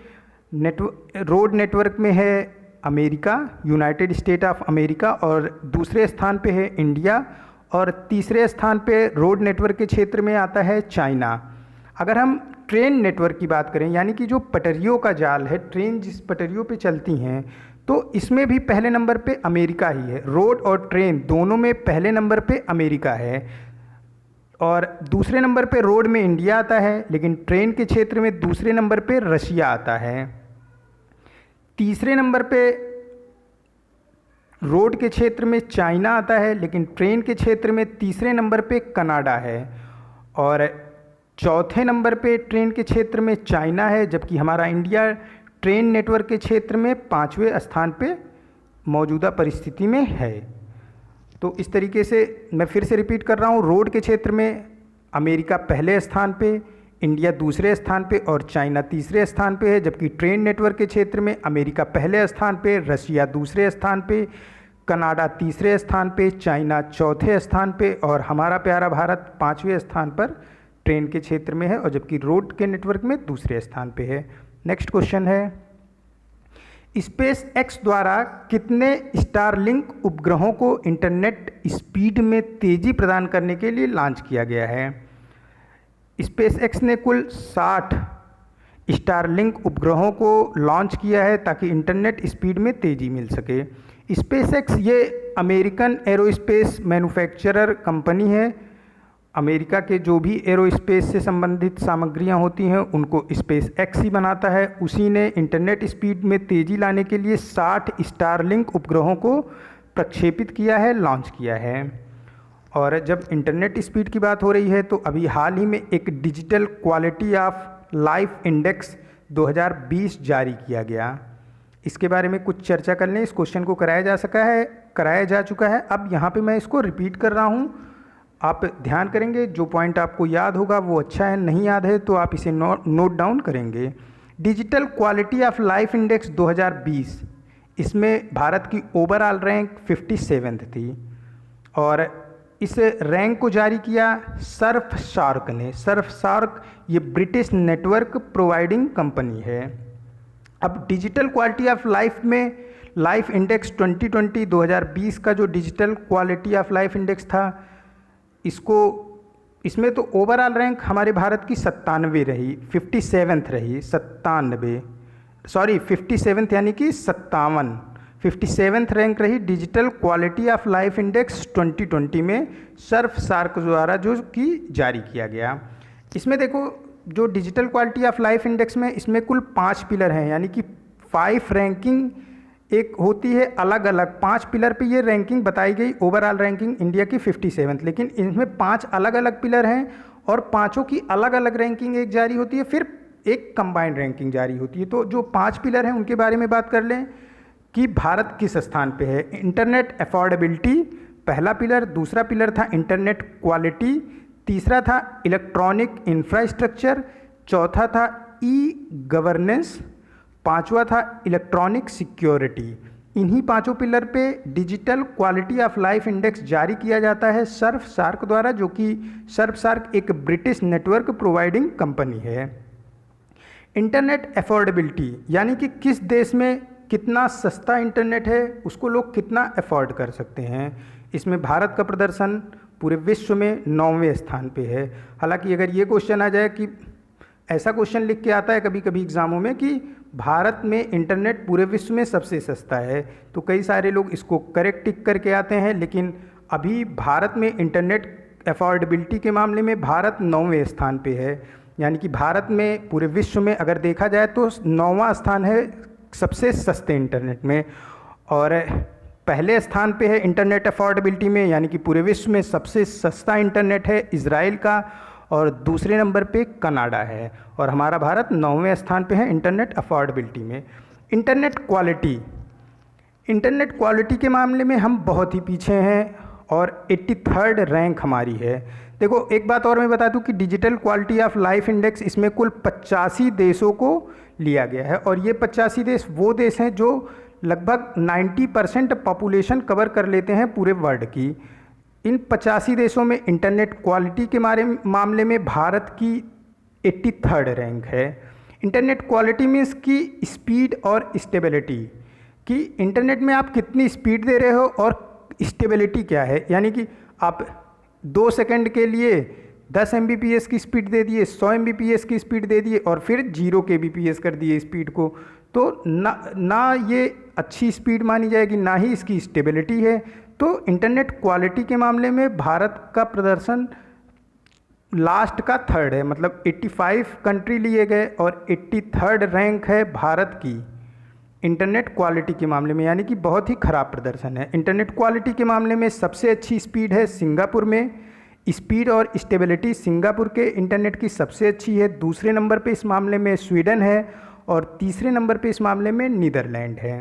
रोड नेटवर्क में है America, United state of America, और दूसरे स्थान पे है इंडिया, और तीसरे स्थान पे रोड नेटवर्क के क्षेत्र में आता है चाइना। अगर हम ट्रेन नेटवर्क की बात करें, यानी कि जो पटरियों का जाल है, ट्रेन जिस पटरियों पे चलती हैं, तो इसमें भी पहले नंबर पे अमेरिका ही है। रोड और ट्रेन दोनों में पहले नंबर पे अमेरिका है, और दूसरे नंबर पे रोड में इंडिया आता है, लेकिन ट्रेन के क्षेत्र में दूसरे नंबर पे रशिया आता है। तीसरे नंबर पे रोड के क्षेत्र में चाइना आता है, लेकिन ट्रेन के क्षेत्र में तीसरे नंबर पे कनाडा है, और चौथे नंबर पे ट्रेन के क्षेत्र में चाइना है, जबकि हमारा इंडिया ट्रेन नेटवर्क के क्षेत्र में 5वें स्थान पे मौजूदा परिस्थिति में है। तो इस तरीके से मैं फिर से रिपीट कर रहा हूँ, रोड के क्षेत्र में अमेरिका पहले स्थान पे, इंडिया दूसरे स्थान पे और चाइना तीसरे स्थान पे है, जबकि ट्रेन नेटवर्क के क्षेत्र में अमेरिका पहले स्थान पे, रशिया दूसरे स्थान पे, कनाडा तीसरे स्थान पे, चाइना चौथे स्थान पे, और हमारा प्यारा भारत 5वें स्थान पर ट्रेन के क्षेत्र में है, और जबकि रोड के नेटवर्क में दूसरे स्थान पे है। नेक्स्ट क्वेश्चन है, स्पेस एक्स द्वारा कितने स्टारलिंक उपग्रहों को इंटरनेट स्पीड में तेजी प्रदान करने के लिए लॉन्च किया गया है? स्पेस एक्स ने कुल 60 स्टारलिंक उपग्रहों को लॉन्च किया है ताकि इंटरनेट स्पीड में तेजी मिल सके। स्पेस एक्स ये अमेरिकन एरोस्पेस मैन्युफैक्चरर कंपनी है। अमेरिका के जो भी एरोस्पेस से संबंधित सामग्रियां होती हैं उनको स्पेस एक्स ही बनाता है। उसी ने इंटरनेट स्पीड में तेज़ी लाने के लिए 60 स्टारलिंक उपग्रहों को प्रक्षेपित किया है, लॉन्च किया है। और जब इंटरनेट स्पीड की बात हो रही है तो अभी हाल ही में एक digital quality of life index 2020 जारी किया गया। इसके बारे में कुछ चर्चा कर लें। इस क्वेश्चन को कराया जा चुका है। अब यहाँ पे मैं इसको रिपीट कर रहा हूँ, आप ध्यान करेंगे। जो पॉइंट आपको याद होगा वो अच्छा है, नहीं याद है तो आप इसे नोट डाउन करेंगे। Digital quality of life index 2020, इसमें भारत की ओवरऑल रैंक 57th थी, और इस रैंक को जारी किया सर्फशार्क ने। सर्फशार्क ये ब्रिटिश नेटवर्क प्रोवाइडिंग कंपनी है। अब डिजिटल क्वालिटी ऑफ लाइफ में लाइफ इंडेक्स 2020 का जो digital quality of life index था, इसमें तो ओवरऑल रैंक हमारे भारत की 97 रही, 57th रही, 57th यानी कि 57th रैंक रही digital quality of life index 2020 में सर्फशार्क द्वारा जो कि जारी किया गया। इसमें देखो, जो digital quality of life index में इसमें कुल 5 पिलर हैं, यानी कि 5 रैंकिंग एक होती है अलग अलग। 5 पिलर पे ये रैंकिंग बताई गई। ओवरऑल रैंकिंग इंडिया की 57th, लेकिन इनमें 5 अलग अलग पिलर हैं और पाँचों की अलग अलग रैंकिंग एक जारी होती है, फिर एक कंबाइंड रैंकिंग जारी होती है। तो जो 5 पिलर हैं उनके बारे में बात कर लें कि भारत किस स्थान पे है। इंटरनेट अफोर्डेबिलिटी पहला पिलर, दूसरा पिलर था इंटरनेट क्वालिटी, तीसरा था इलेक्ट्रॉनिक इंफ्रास्ट्रक्चर, चौथा था ई गवर्नेंस, पांचवा था इलेक्ट्रॉनिक सिक्योरिटी। इन्हीं 5 पिलर पे digital quality of life index जारी किया जाता है सर्फशार्क द्वारा, जो कि सर्फशार्क एक ब्रिटिश नेटवर्क प्रोवाइडिंग कंपनी है। इंटरनेट अफोर्डेबिलिटी यानी कि किस देश में कितना सस्ता इंटरनेट है, उसको लोग कितना अफोर्ड कर सकते हैं। इसमें भारत का प्रदर्शन पूरे विश्व में 9वें स्थान पे है। हालांकि अगर ये क्वेश्चन आ जाए कि ऐसा क्वेश्चन लिख के आता है कभी कभी एग्ज़ामों में कि भारत में इंटरनेट पूरे विश्व में सबसे सस्ता है, तो कई सारे लोग इसको करेक्ट टिक करके आते हैं, लेकिन अभी भारत में इंटरनेट अफोर्डेबिलिटी के मामले में भारत 9वें स्थान पे है। यानी कि भारत में पूरे विश्व में अगर देखा जाए तो 9वां स्थान है सबसे सस्ते इंटरनेट में, और पहले स्थान पे है इंटरनेट अफोर्डेबिलिटी में, यानी कि पूरे विश्व में सबसे सस्ता इंटरनेट है इजराइल का, और दूसरे नंबर पे कनाडा है, और हमारा भारत 9वें स्थान पे है इंटरनेट अफोर्डेबिलिटी में। इंटरनेट क्वालिटी के मामले में हम बहुत ही पीछे हैं, और 83rd रैंक हमारी है। देखो एक बात और मैं बता दूं कि digital quality of life index इसमें कुल 85 देशों को लिया गया है और ये 85 देश वो देश हैं जो लगभग 90% पॉपुलेशन कवर कर लेते हैं पूरे वर्ल्ड की। इन 85 देशों में इंटरनेट क्वालिटी के मामले में भारत की 83rd रैंक है। इंटरनेट क्वालिटी मीन्स की स्पीड और स्टेबिलिटी, कि इंटरनेट में आप कितनी स्पीड दे रहे हो और स्टेबिलिटी क्या है, यानी कि आप 2 सेकंड के लिए 10 Mbps की स्पीड दे दिए, 100 Mbps की स्पीड दे दिए और फिर 0 kbps कर दिए स्पीड को, तो ना ये अच्छी स्पीड मानी जाएगी, ना ही इसकी स्टेबिलिटी है। तो इंटरनेट क्वालिटी के मामले में भारत का प्रदर्शन लास्ट का 3rd है, मतलब 85 कंट्री लिए गए और 83rd रैंक है भारत की इंटरनेट क्वालिटी के मामले में, यानी कि बहुत ही ख़राब प्रदर्शन है। इंटरनेट क्वालिटी के मामले में सबसे अच्छी स्पीड है सिंगापुर में, स्पीड और स्टेबिलिटी सिंगापुर के इंटरनेट की सबसे अच्छी है। दूसरे नंबर पे इस मामले में स्वीडन है और तीसरे नंबर पे इस मामले में नीदरलैंड है।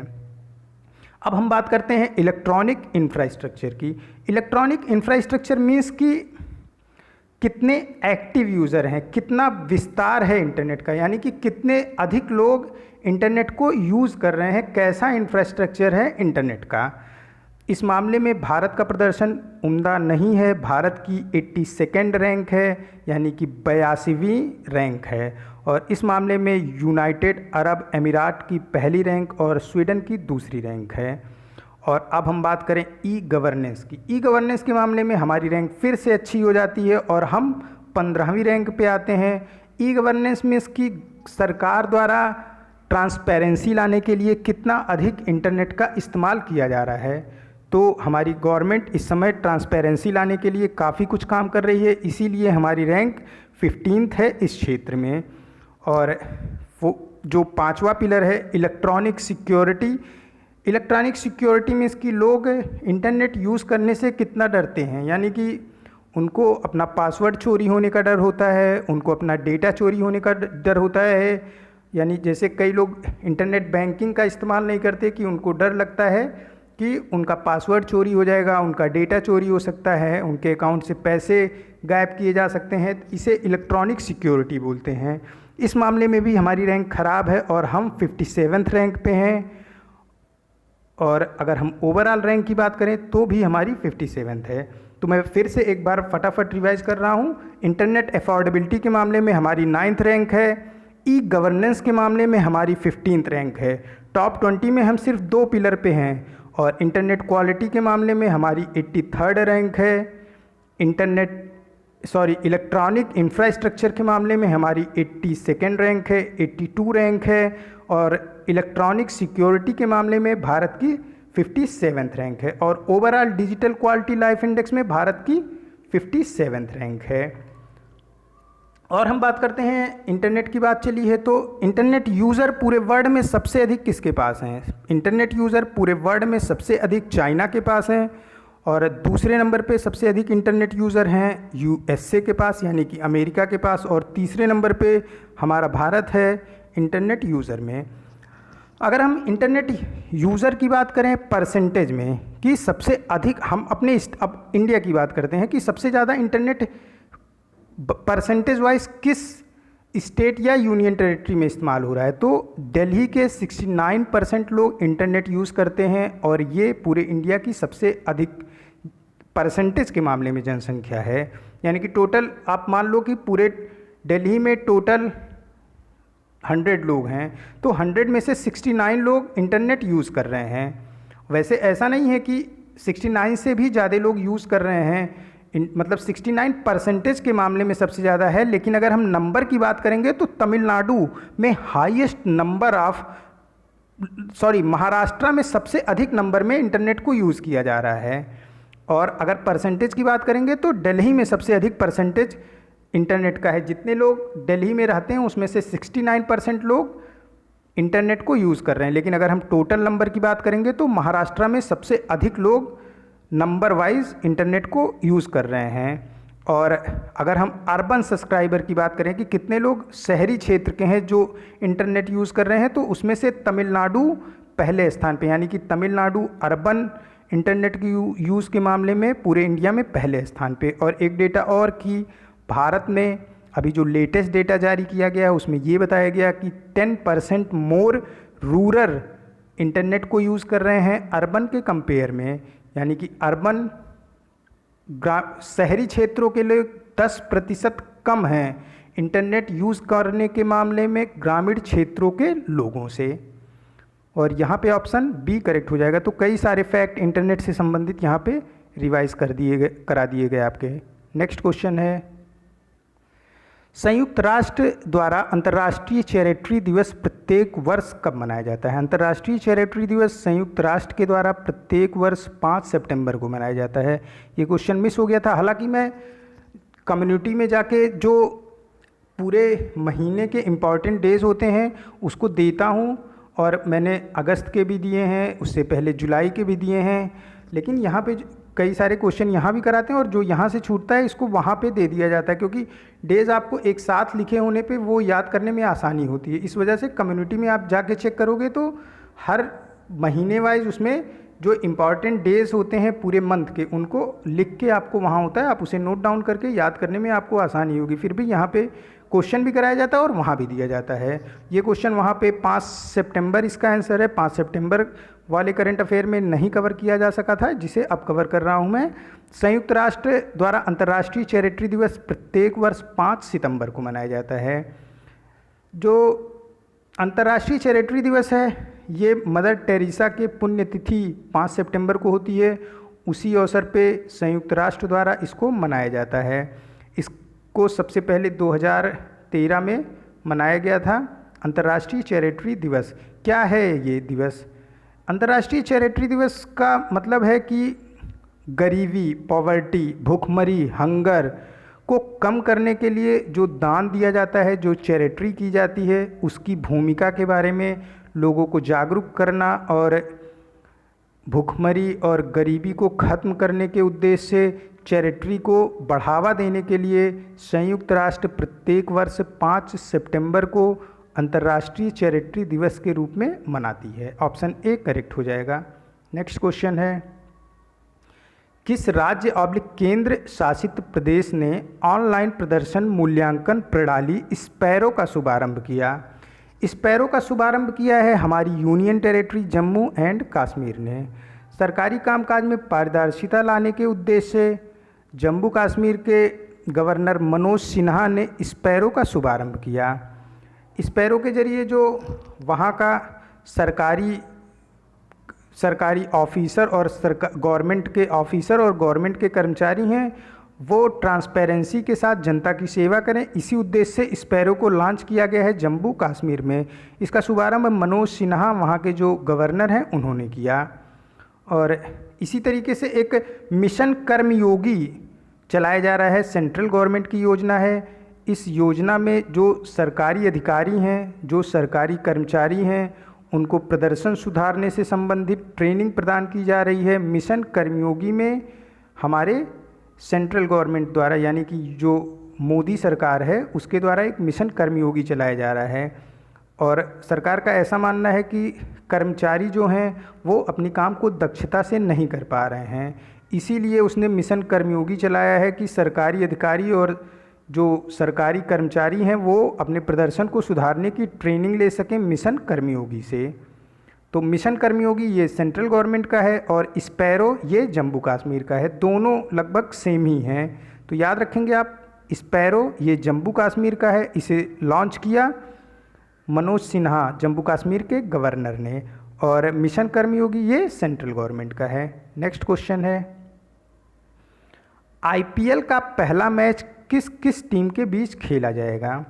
अब हम बात करते हैं इलेक्ट्रॉनिक इंफ्रास्ट्रक्चर की। इलेक्ट्रॉनिक इंफ्रास्ट्रक्चर मीन्स कि कितने एक्टिव यूज़र हैं, कितना विस्तार है इंटरनेट का, यानी कि कितने अधिक लोग इंटरनेट को यूज़ कर रहे हैं, कैसा इंफ्रास्ट्रक्चर है इंटरनेट का। इस मामले में भारत का प्रदर्शन उम्दा नहीं है। भारत की 82nd रैंक है, यानी कि 82वीं रैंक है और इस मामले में यूनाइटेड अरब अमीरात की पहली रैंक और स्वीडन की दूसरी रैंक है। और अब हम बात करें ई गवर्नेंस की। ई गवर्नेंस के मामले में हमारी रैंक फिर से अच्छी हो जाती है और हम 15वीं रैंक पे आते हैं। ई गवर्नेंस में इसकी सरकार द्वारा ट्रांसपेरेंसी लाने के लिए कितना अधिक इंटरनेट का इस्तेमाल किया जा रहा है, तो हमारी गवर्नमेंट इस समय ट्रांसपेरेंसी लाने के लिए काफ़ी कुछ काम कर रही है, इसीलिए हमारी रैंक 15th है इस क्षेत्र में। और वो जो 5वां पिलर है इलेक्ट्रॉनिक सिक्योरिटी। इलेक्ट्रॉनिक सिक्योरिटी में इसकी लोग इंटरनेट यूज़ करने से कितना डरते हैं, यानी कि उनको अपना पासवर्ड चोरी होने का डर होता है, उनको अपना डेटा चोरी होने का डर होता है। यानी जैसे कई लोग इंटरनेट बैंकिंग का इस्तेमाल नहीं करते कि उनको डर लगता है कि उनका पासवर्ड चोरी हो जाएगा, उनका डेटा चोरी हो सकता है, उनके अकाउंट से पैसे गायब किए जा सकते हैं। इसे इलेक्ट्रॉनिक सिक्योरिटी बोलते हैं। इस मामले में भी हमारी रैंक ख़राब है और हम 57th रैंक पे हैं। और अगर हम ओवरऑल रैंक की बात करें तो भी हमारी 57th है। तो मैं फिर से एक बार फटाफट रिवाइज कर रहा हूँ। इंटरनेट अफोर्डेबिलिटी के मामले में हमारी 9th रैंक है। ई गवर्नेंस के मामले में हमारी 15th रैंक है। टॉप 20 में हम सिर्फ 2 पिलर पे हैं। और इंटरनेट क्वालिटी के मामले में हमारी 83rd रैंक है। इलेक्ट्रॉनिक इंफ्रास्ट्रक्चर के मामले में हमारी 82nd रैंक है, 82 रैंक है। और इलेक्ट्रॉनिक सिक्योरिटी के मामले में भारत की 57th रैंक है। और overall digital quality life index में भारत की 57th रैंक है। और हम बात करते हैं, इंटरनेट की बात चली है तो इंटरनेट यूज़र पूरे वर्ल्ड में सबसे अधिक किसके पास हैं? इंटरनेट यूज़र पूरे वर्ल्ड में सबसे अधिक चाइना के पास हैं और दूसरे नंबर पे सबसे अधिक इंटरनेट यूज़र हैं USA के पास, यानी कि अमेरिका के पास। और तीसरे नंबर पे हमारा भारत है इंटरनेट यूज़र में। अगर हम इंटरनेट यूज़र की बात करें परसेंटेज में कि सबसे अधिक, हम अपने अब इंडिया की बात करते हैं कि सबसे ज़्यादा इंटरनेट परसेंटेज वाइज किस स्टेट या यूनियन टेरिटरी में इस्तेमाल हो रहा है, तो दिल्ली के 69% लोग इंटरनेट यूज़ करते हैं और ये पूरे इंडिया की सबसे अधिक परसेंटेज के मामले में जनसंख्या है। यानी कि टोटल आप मान लो कि पूरे दिल्ली में टोटल 100 लोग हैं तो 100 में से 69 लोग इंटरनेट यूज़ कर रहे हैं। वैसे ऐसा नहीं है कि 69 से भी ज़्यादा लोग यूज़ कर रहे हैं, मतलब 69% के मामले में सबसे ज़्यादा है। लेकिन अगर हम नंबर की बात करेंगे तो तमिलनाडु में हाईएस्ट नंबर ऑफ महाराष्ट्र में सबसे अधिक नंबर में इंटरनेट को यूज़ किया जा रहा है। और अगर परसेंटेज की बात करेंगे तो दिल्ली में सबसे अधिक परसेंटेज इंटरनेट का है। जितने लोग दिल्ली में रहते हैं उसमें से 69% लोग इंटरनेट को यूज़ कर रहे हैं। लेकिन अगर हम टोटल नंबर की बात करेंगे तो महाराष्ट्र में सबसे अधिक लोग नंबर वाइज इंटरनेट को यूज़ कर रहे हैं। और अगर हम अर्बन सब्सक्राइबर की बात करें कि कितने लोग शहरी क्षेत्र के हैं जो इंटरनेट यूज़ कर रहे हैं, तो उसमें से तमिलनाडु पहले स्थान पे, यानी कि तमिलनाडु अर्बन इंटरनेट की यूज़ के मामले में पूरे इंडिया में पहले स्थान पे। और एक डेटा और कि भारत में अभी जो लेटेस्ट डेटा जारी किया गया है उसमें ये बताया गया कि 10% मोर रूरल इंटरनेट को यूज़ कर रहे हैं अर्बन के कंपेयर में, यानी कि अर्बन शहरी क्षेत्रों के लिए 10% कम है इंटरनेट यूज़ करने के मामले में ग्रामीण क्षेत्रों के लोगों से। और यहाँ पे ऑप्शन बी करेक्ट हो जाएगा। तो कई सारे फैक्ट इंटरनेट से संबंधित यहाँ पे रिवाइज करा दिए गए आपके। नेक्स्ट क्वेश्चन है, संयुक्त राष्ट्र द्वारा अंतर्राष्ट्रीय चैरिटी दिवस प्रत्येक वर्ष कब मनाया जाता है? अंतर्राष्ट्रीय चैरिटी दिवस संयुक्त राष्ट्र के द्वारा प्रत्येक वर्ष 5 सितंबर को मनाया जाता है। ये क्वेश्चन मिस हो गया था, हालांकि मैं कम्युनिटी में जाके जो पूरे महीने के इम्पॉर्टेंट डेज होते हैं उसको देता हूँ, और मैंने अगस्त के भी दिए हैं, उससे पहले जुलाई के भी दिए हैं, लेकिन यहाँ पे कई सारे क्वेश्चन यहाँ भी कराते हैं और जो यहाँ से छूटता है इसको वहाँ पे दे दिया जाता है, क्योंकि डेज आपको एक साथ लिखे होने पे वो याद करने में आसानी होती है। इस वजह से कम्युनिटी में आप जाके चेक करोगे तो हर महीने वाइज उसमें जो इम्पॉर्टेंट डेज होते हैं पूरे मंथ के उनको लिख के आपको वहाँ होता है, आप उसे नोट डाउन करके याद करने में आपको आसानी होगी। फिर भी यहाँ पे क्वेश्चन भी कराया जाता है और वहाँ भी दिया जाता है। ये क्वेश्चन वहाँ पे 5 सितंबर इसका आंसर है। 5 सितंबर वाले करंट अफेयर में नहीं कवर किया जा सका था, जिसे अब कवर कर रहा हूँ मैं। संयुक्त राष्ट्र द्वारा अंतर्राष्ट्रीय चैरिटी दिवस प्रत्येक वर्ष 5 सितंबर को मनाया जाता है। जो अंतर्राष्ट्रीय चैरिटी दिवस है ये मदर टेरेसा के पुण्यतिथि 5 सितंबर को होती है। उसी अवसर पे संयुक्त राष्ट्र द्वारा इसको मनाया जाता है। इसको सबसे पहले 2013 में मनाया गया था। अंतर्राष्ट्रीय चैरिटी दिवस क्या है? ये दिवस, अंतर्राष्ट्रीय चैरिटी दिवस का मतलब है कि गरीबी, पॉवर्टी, भूखमरी, हंगर को कम करने के लिए जो दान दिया जाता है, जो चैरिटी की जाती है, उसकी भूमिका के बारे में लोगों को जागरूक करना और भूखमरी और गरीबी को ख़त्म करने के उद्देश्य से चैरिटी को बढ़ावा देने के लिए संयुक्त राष्ट्र प्रत्येक वर्ष 5 सितंबर को अंतर्राष्ट्रीय चैरिटी दिवस के रूप में मनाती है। ऑप्शन ए करेक्ट हो जाएगा। नेक्स्ट क्वेश्चन है, किस राज्य केंद्र शासित प्रदेश ने ऑनलाइन प्रदर्शन मूल्यांकन प्रणाली स्पैरो का शुभारंभ किया? स्पैरो का शुभारंभ किया है हमारी union territory Jammu and Kashmir ने। सरकारी कामकाज में पारदर्शिता लाने के उद्देश्य से जम्मू कश्मीर के गवर्नर मनोज सिन्हा ने स्पैरो का शुभारंभ किया। स्पैरो के जरिए जो वहाँ का सरकारी ऑफिसर और गवर्नमेंट के ऑफिसर और गवर्नमेंट के कर्मचारी हैं, वो ट्रांसपेरेंसी के साथ जनता की सेवा करें, इसी उद्देश्य से स्पैरो को लॉन्च किया गया है जम्मू कश्मीर में। इसका शुभारंभ मनोज सिन्हा वहाँ के जो गवर्नर हैं उन्होंने किया। और इसी तरीके से एक मिशन कर्मयोगी चलाया जा रहा है, सेंट्रल गवर्नमेंट की योजना है। इस योजना में जो सरकारी अधिकारी हैं, जो सरकारी कर्मचारी हैं, उनको प्रदर्शन सुधारने से संबंधित ट्रेनिंग प्रदान की जा रही है। मिशन कर्मयोगी में हमारे सेंट्रल गवर्नमेंट द्वारा, यानी कि जो मोदी सरकार है उसके द्वारा एक मिशन कर्मयोगी चलाया जा रहा है। और सरकार का ऐसा मानना है कि कर्मचारी जो हैं वो अपनी काम को दक्षता से नहीं कर पा रहे हैं, इसीलिए उसने मिशन कर्मयोगी चलाया है कि सरकारी अधिकारी और जो सरकारी कर्मचारी हैं वो अपने प्रदर्शन को सुधारने की ट्रेनिंग ले सकें मिशन कर्मयोगी से। तो मिशन कर्मयोगी ये सेंट्रल गवर्नमेंट का है और स्पैरो ये जम्मू कश्मीर का है, दोनों लगभग सेम ही हैं। तो याद रखेंगे आप, स्पैरो ये जम्मू कश्मीर का है, इसे लॉन्च किया मनोज सिन्हा जम्मू कश्मीर के गवर्नर ने, और मिशन कर्मयोगी ये सेंट्रल गवर्नमेंट का है। नेक्स्ट क्वेश्चन है, आईपीएल का पहला मैच किस किस टीम के बीच खेला जाएगा?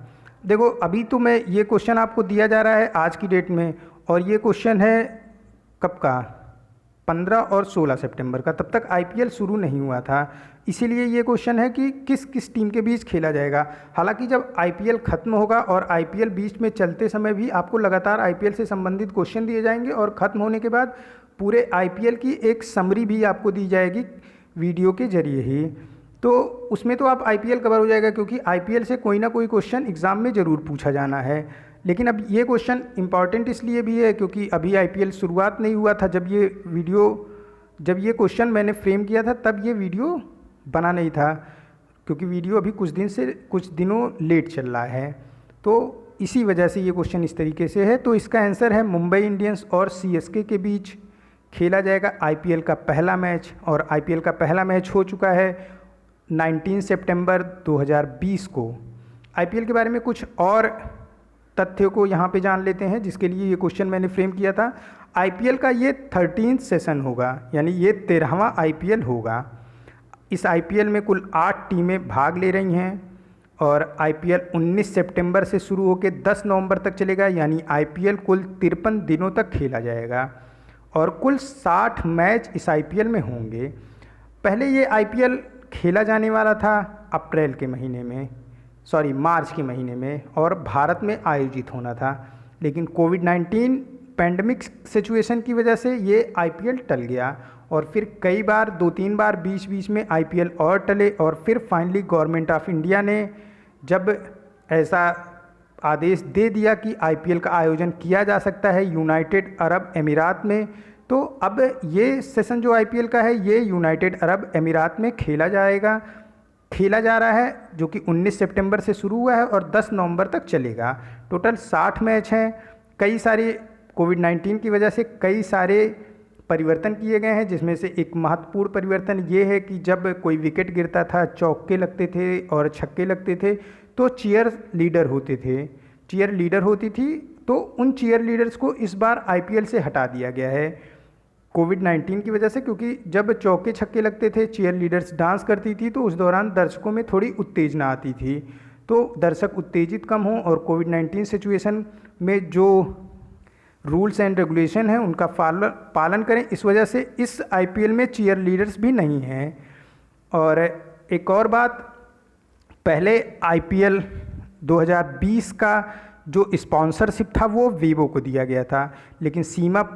देखो अभी तो मैं ये क्वेश्चन आपको दिया जा रहा है आज की डेट में, और ये क्वेश्चन है कब का? 15 और 16 सितंबर का। तब तक आईपीएल शुरू नहीं हुआ था, इसीलिए ये क्वेश्चन है कि किस किस टीम के बीच खेला जाएगा। हालांकि जब आईपीएल ख़त्म होगा और आईपीएल बीच में चलते समय भी आपको लगातार आईपीएल से संबंधित क्वेश्चन दिए जाएंगे, और ख़त्म होने के बाद पूरे आईपीएल की एक समरी भी आपको दी जाएगी वीडियो के जरिए ही। तो उसमें तो आप आईपीएल कवर हो जाएगा, क्योंकि आईपीएल से कोई ना कोई क्वेश्चन एग्ज़ाम में ज़रूर पूछा जाना है। लेकिन अब ये क्वेश्चन इम्पॉर्टेंट इसलिए भी है क्योंकि अभी आईपीएल शुरुआत नहीं हुआ था जब ये वीडियो जब ये क्वेश्चन मैंने फ्रेम किया था तब ये वीडियो बना नहीं था, क्योंकि वीडियो अभी कुछ दिनों लेट चल रहा है, तो इसी वजह से ये क्वेश्चन इस तरीके से है। तो इसका आंसर है मुंबई इंडियंस और सीएसके के बीच खेला जाएगा आईपीएल का पहला मैच, और आईपीएल का पहला मैच हो चुका है 19 सितंबर 2020 को। आईपीएल के बारे में कुछ और तथ्यों को यहाँ पे जान लेते हैं, जिसके लिए ये क्वेश्चन मैंने फ्रेम किया था। आईपीएल का ये 13th सेशन होगा, यानी ये 13वां आईपीएल होगा। इस आईपीएल में कुल 8 टीमें भाग ले रही हैं, और आईपीएल 19 सितंबर से शुरू होकर 10 नवंबर तक चलेगा, यानी आईपीएल कुल 53 दिनों तक खेला जाएगा, और कुल 60 मैच इस आईपीएल में होंगे। पहले ये आईपीएल खेला जाने वाला था अप्रैल के महीने में, मार्च के महीने में, और भारत में आयोजित होना था, लेकिन कोविड-19 पैंडमिक सिचुएशन की वजह से ये आईपीएल टल गया, और फिर कई बार 2-3 बार बीच में आईपीएल और टले, और फिर फाइनली गवर्नमेंट ऑफ इंडिया ने जब ऐसा आदेश दे दिया कि आईपीएल का आयोजन किया जा सकता है यूनाइटेड अरब अमीरात में, तो अब ये सेशन जो आईपीएल का है ये यूनाइटेड अरब अमीरात में खेला जा रहा है, जो कि 19 सितंबर से शुरू हुआ है और 10 नवंबर तक चलेगा। टोटल 60 मैच हैं। कई सारे कोविड-19 की वजह से कई सारे परिवर्तन किए गए हैं, जिसमें से एक महत्वपूर्ण परिवर्तन ये है कि जब कोई विकेट गिरता था, चौके लगते थे और छक्के लगते थे, तो चीयर लीडर होती थी, तो उन चीयर लीडर्स को इस बार आईपीएल से हटा दिया गया है कोविड-19 की वजह से, क्योंकि जब चौके छक्के लगते थे, चीयर लीडर्स डांस करती थी, तो उस दौरान दर्शकों में थोड़ी उत्तेजना आती थी। तो दर्शक उत्तेजित कम हों और कोविड-19 सिचुएशन में जो रूल्स एंड रेगुलेशन हैं उनका पालन करें, इस वजह से इस आईपीएल में चीयर लीडर्स भी नहीं हैं। और एक और बात, पहले आईपीएल 2020 का जो स्पॉन्सरशिप था वो वीवो को दिया गया था, लेकिन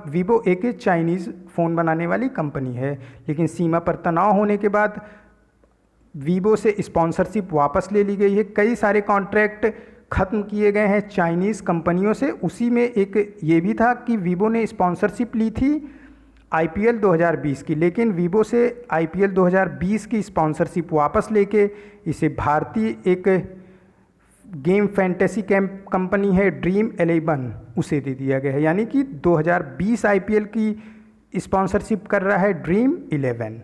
वीवो एक चाइनीज़ फ़ोन बनाने वाली कंपनी है, लेकिन सीमा पर तनाव होने के बाद वीवो से स्पॉन्सरशिप वापस ले ली गई है। कई सारे कॉन्ट्रैक्ट ख़त्म किए गए हैं चाइनीज़ कंपनियों से। उसी में एक ये भी था कि वीवो ने स्पॉन्सरशिप ली थी आईपीएल 2020 की, लेकिन वीवो से आईपीएल 2020 की स्पॉन्सरशिप वापस लेके इसे भारतीय एक गेम फैंटेसी कंपनी है ड्रीम 11 उसे दे दिया गया है, यानी कि 2020 आईपीएल की स्पॉन्सरशिप कर रहा है ड्रीम 11।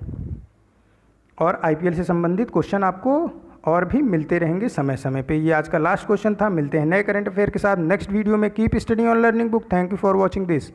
और आईपीएल से संबंधित क्वेश्चन आपको और भी मिलते रहेंगे समय समय पे। ये आज का लास्ट क्वेश्चन था। मिलते हैं नए करंट अफेयर के साथ नेक्स्ट वीडियो में। Keep study on learning book. Thank you for watching this.